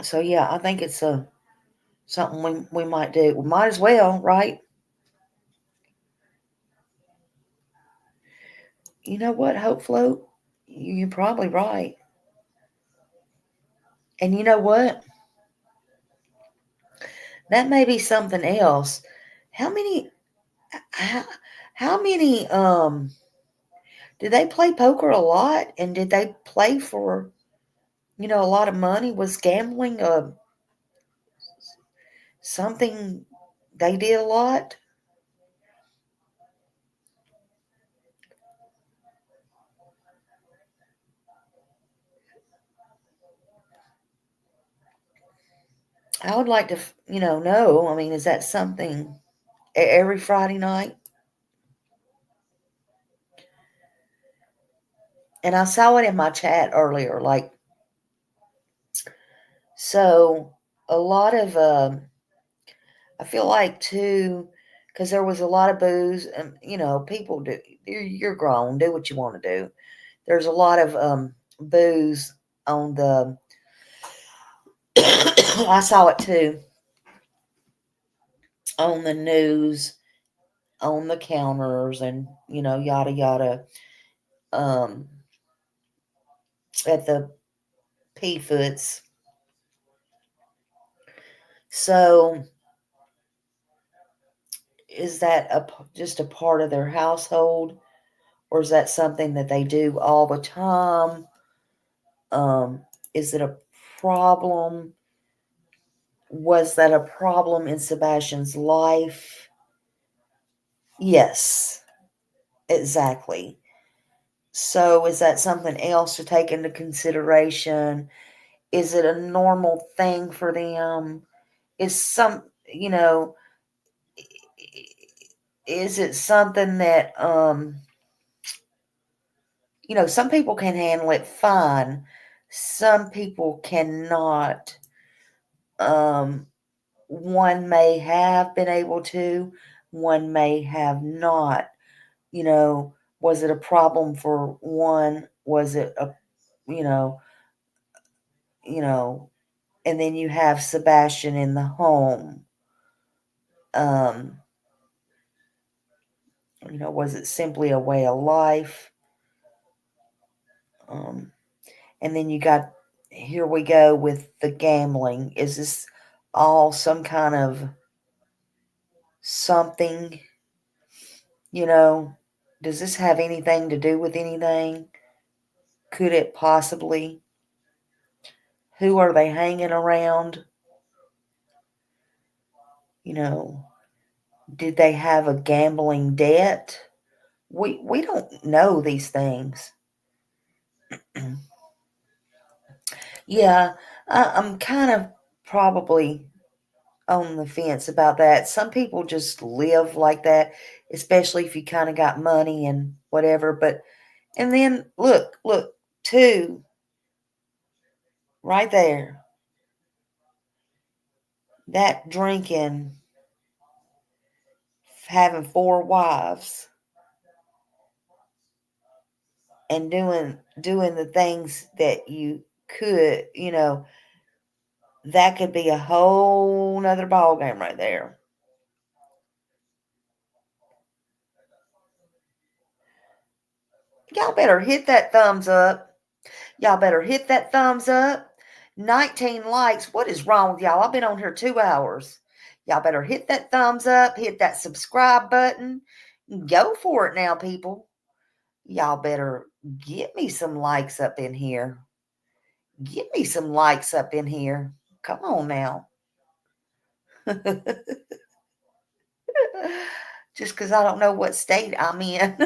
So yeah, I think it's something we might do. We might as well, right? You know what, Hope Float? You're probably right. And you know what? That may be something else. How many did they play poker a lot? And did they play for, a lot of money? Was gambling something they did a lot? I would like to, know. I mean, is that something every Friday night? And I saw it in my chat earlier. So a lot of, I feel like too, because there was a lot of booze, and people do. You're grown, do what you want to do. There's a lot of booze on the. I saw it too on the news, on the counters, and yada yada. At the pea foots. So is that just a part of their household, or is that something that they do all the time? Is it a problem? Was that a problem in Sebastian's life? Yes, exactly. So is that something else to take into consideration? Is it a normal thing for them? Is is it something that, some people can handle it fine. Some people cannot. One may have been able to, one may have not. Was it a problem for one? Was it and then you have Sebastian in the home. Was it simply a way of life? And then here we go with the gambling. Is this all some kind of something? Does this have anything to do with anything? Could it possibly? Who are they hanging around? Did they have a gambling debt? We don't know these things. Yeah, I'm kind of probably on the fence about that. Some people just live like that, especially if you kind of got money and whatever. And then look, two right there. That drinking, having 4 wives, and doing the things that you could, that could be a whole nother ball game right there. Y'all better hit that thumbs up. Y'all better hit that thumbs up. 19 likes. What is wrong with y'all? I've been on here 2 hours. Y'all better hit that thumbs up. Hit that subscribe button. Go for it now, people. Y'all better get me some likes up in here. Get me some likes up in here. Come on now. Just because I don't know what state I'm in.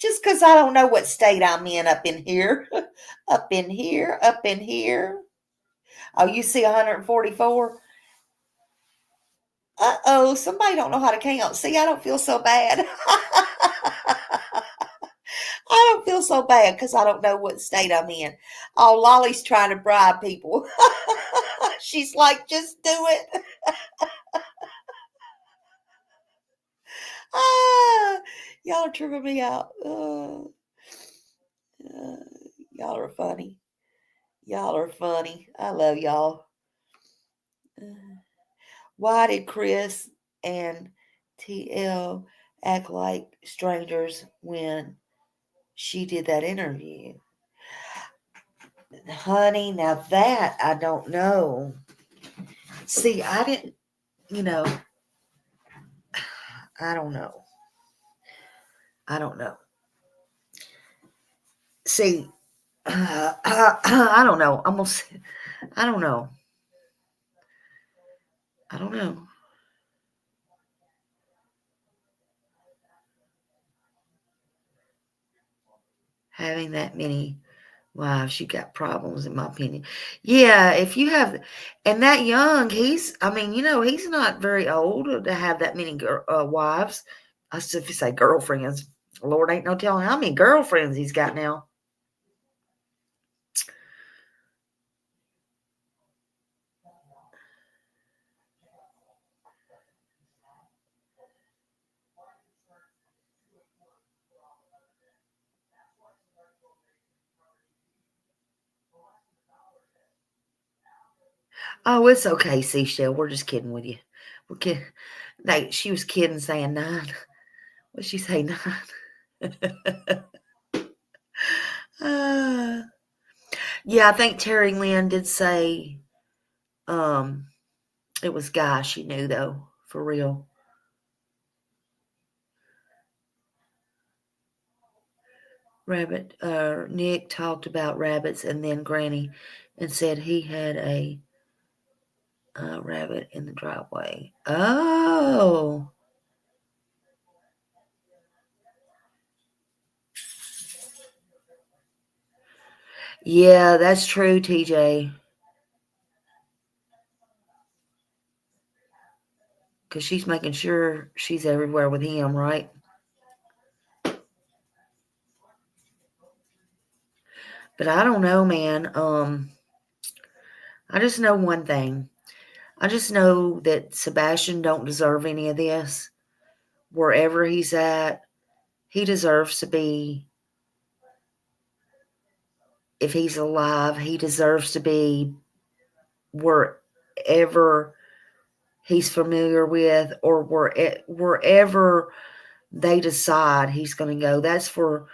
Just because I don't know what state I'm in up in here. Up in here. Up in here. Oh, you see 144? Uh-oh, somebody don't know how to count. See, I don't feel so bad. I don't feel so bad because I don't know what state I'm in. Oh, Lolly's trying to bribe people. She's like, just do it. Y'all are tripping me out. Y'all are funny. Y'all are funny. I love y'all. Why did Chris and TL act like strangers when she did that interview? Honey, now that I don't know. See, I didn't, I don't know. I don't know. See, I don't know. I don't know. I don't know. Having that many wives, you got problems, in my opinion. Yeah, if you have, and that young, he's not very old to have that many wives. I if you say girlfriends, Lord ain't no telling how many girlfriends he's got now. Oh, it's okay, Seashell. We're just kidding with you. We're kidding. She was kidding, saying 9. What'd she say, 9? Yeah, I think Terry Lynn did say it was Guy she knew, though, for real. Rabbit. Nick talked about rabbits and then Granny and said he had a rabbit in the driveway. Oh. Yeah, that's true, TJ. Because she's making sure she's everywhere with him, right? But I don't know, man. I just know one thing. I just know that Sebastian don't deserve any of this. Wherever he's at, he deserves to be, if he's alive, he deserves to be wherever he's familiar with, or wherever they decide he's going to go. That's for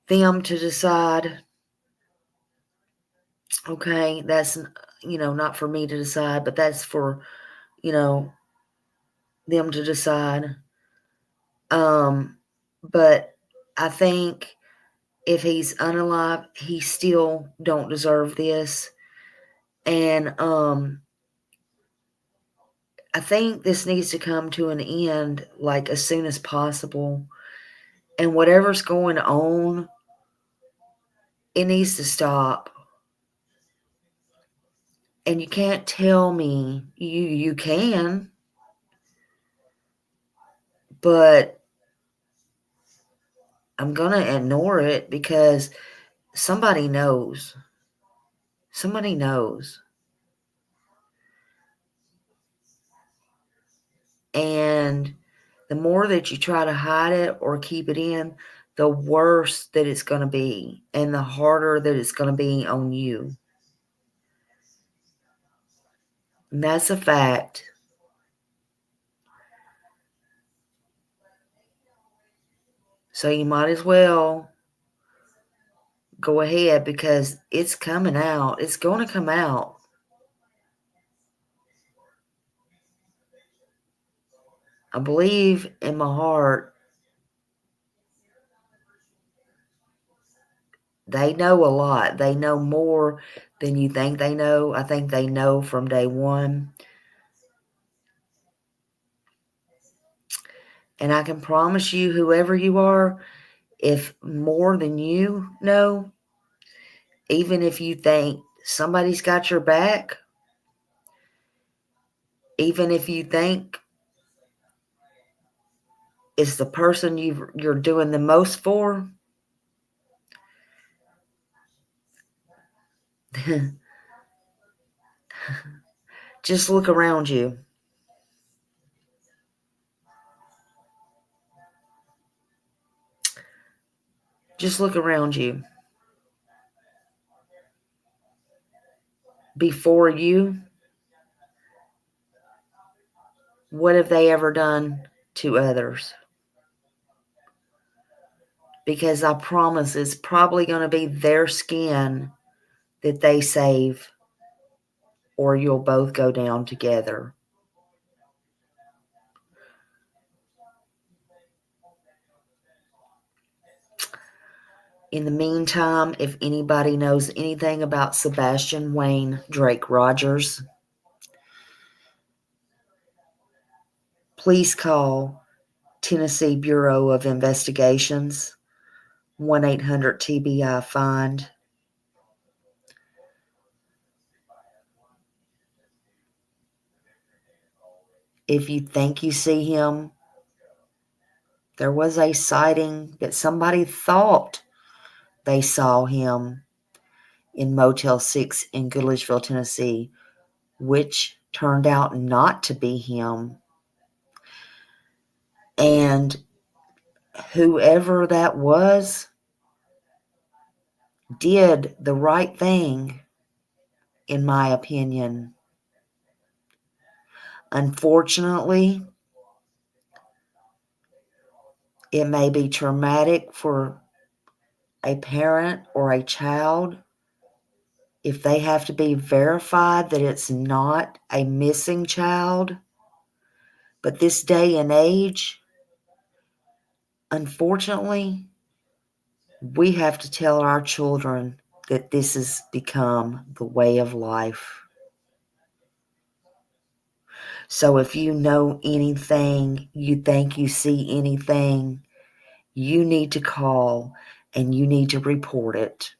them to decide. Okay, that's, not for me to decide, but that's for, them to decide. But I think if he's unalive, he still don't deserve this. And I think this needs to come to an end, like, as soon as possible. And whatever's going on, it needs to stop. And you can't tell me, you can, but I'm going to ignore it because somebody knows. Somebody knows. And the more that you try to hide it or keep it in, the worse that it's going to be, and the harder that it's going to be on you. And that's a fact. So you might as well go ahead, because it's coming out. It's going to come out. I believe in my heart they know a lot. They know more than you think they know. I think they know from day one. And I can promise you, whoever you are, if more than you know, even if you think somebody's got your back, even if you think it's the person you're doing the most for, just look around you. Just look around you. Before you, what have they ever done to others? Because I promise it's probably going to be their skin that they save, or you'll both go down together. In the meantime, if anybody knows anything about Sebastian Wayne Drake Rogers, please call Tennessee Bureau of Investigations, 1-800-TBI-FIND. If you think you see him, there was a sighting that somebody thought they saw him in Motel 6 in Goodlettsville, Tennessee, which turned out not to be him. And whoever that was did the right thing, in my opinion. Unfortunately, it may be traumatic for a parent or a child if they have to be verified that it's not a missing child. But this day and age, unfortunately, we have to tell our children that this has become the way of life. So if you know anything, you think you see anything, you need to call and you need to report it.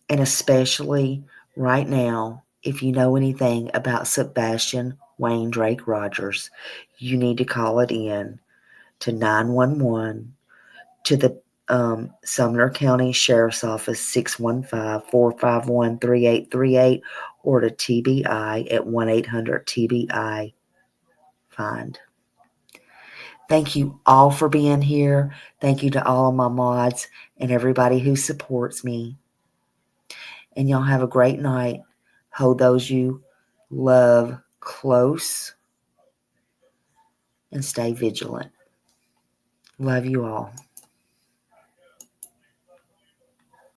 And especially right now, if you know anything about Sebastian Wayne Drake Rogers, you need to call it in to 911, to the Sumner County Sheriff's Office 615-451-3838, or to TBI at 1-800-TBI-FIND. Thank you all for being here. Thank you to all of my mods and everybody who supports me. And y'all have a great night. Hold those you love close and stay vigilant. Love you all.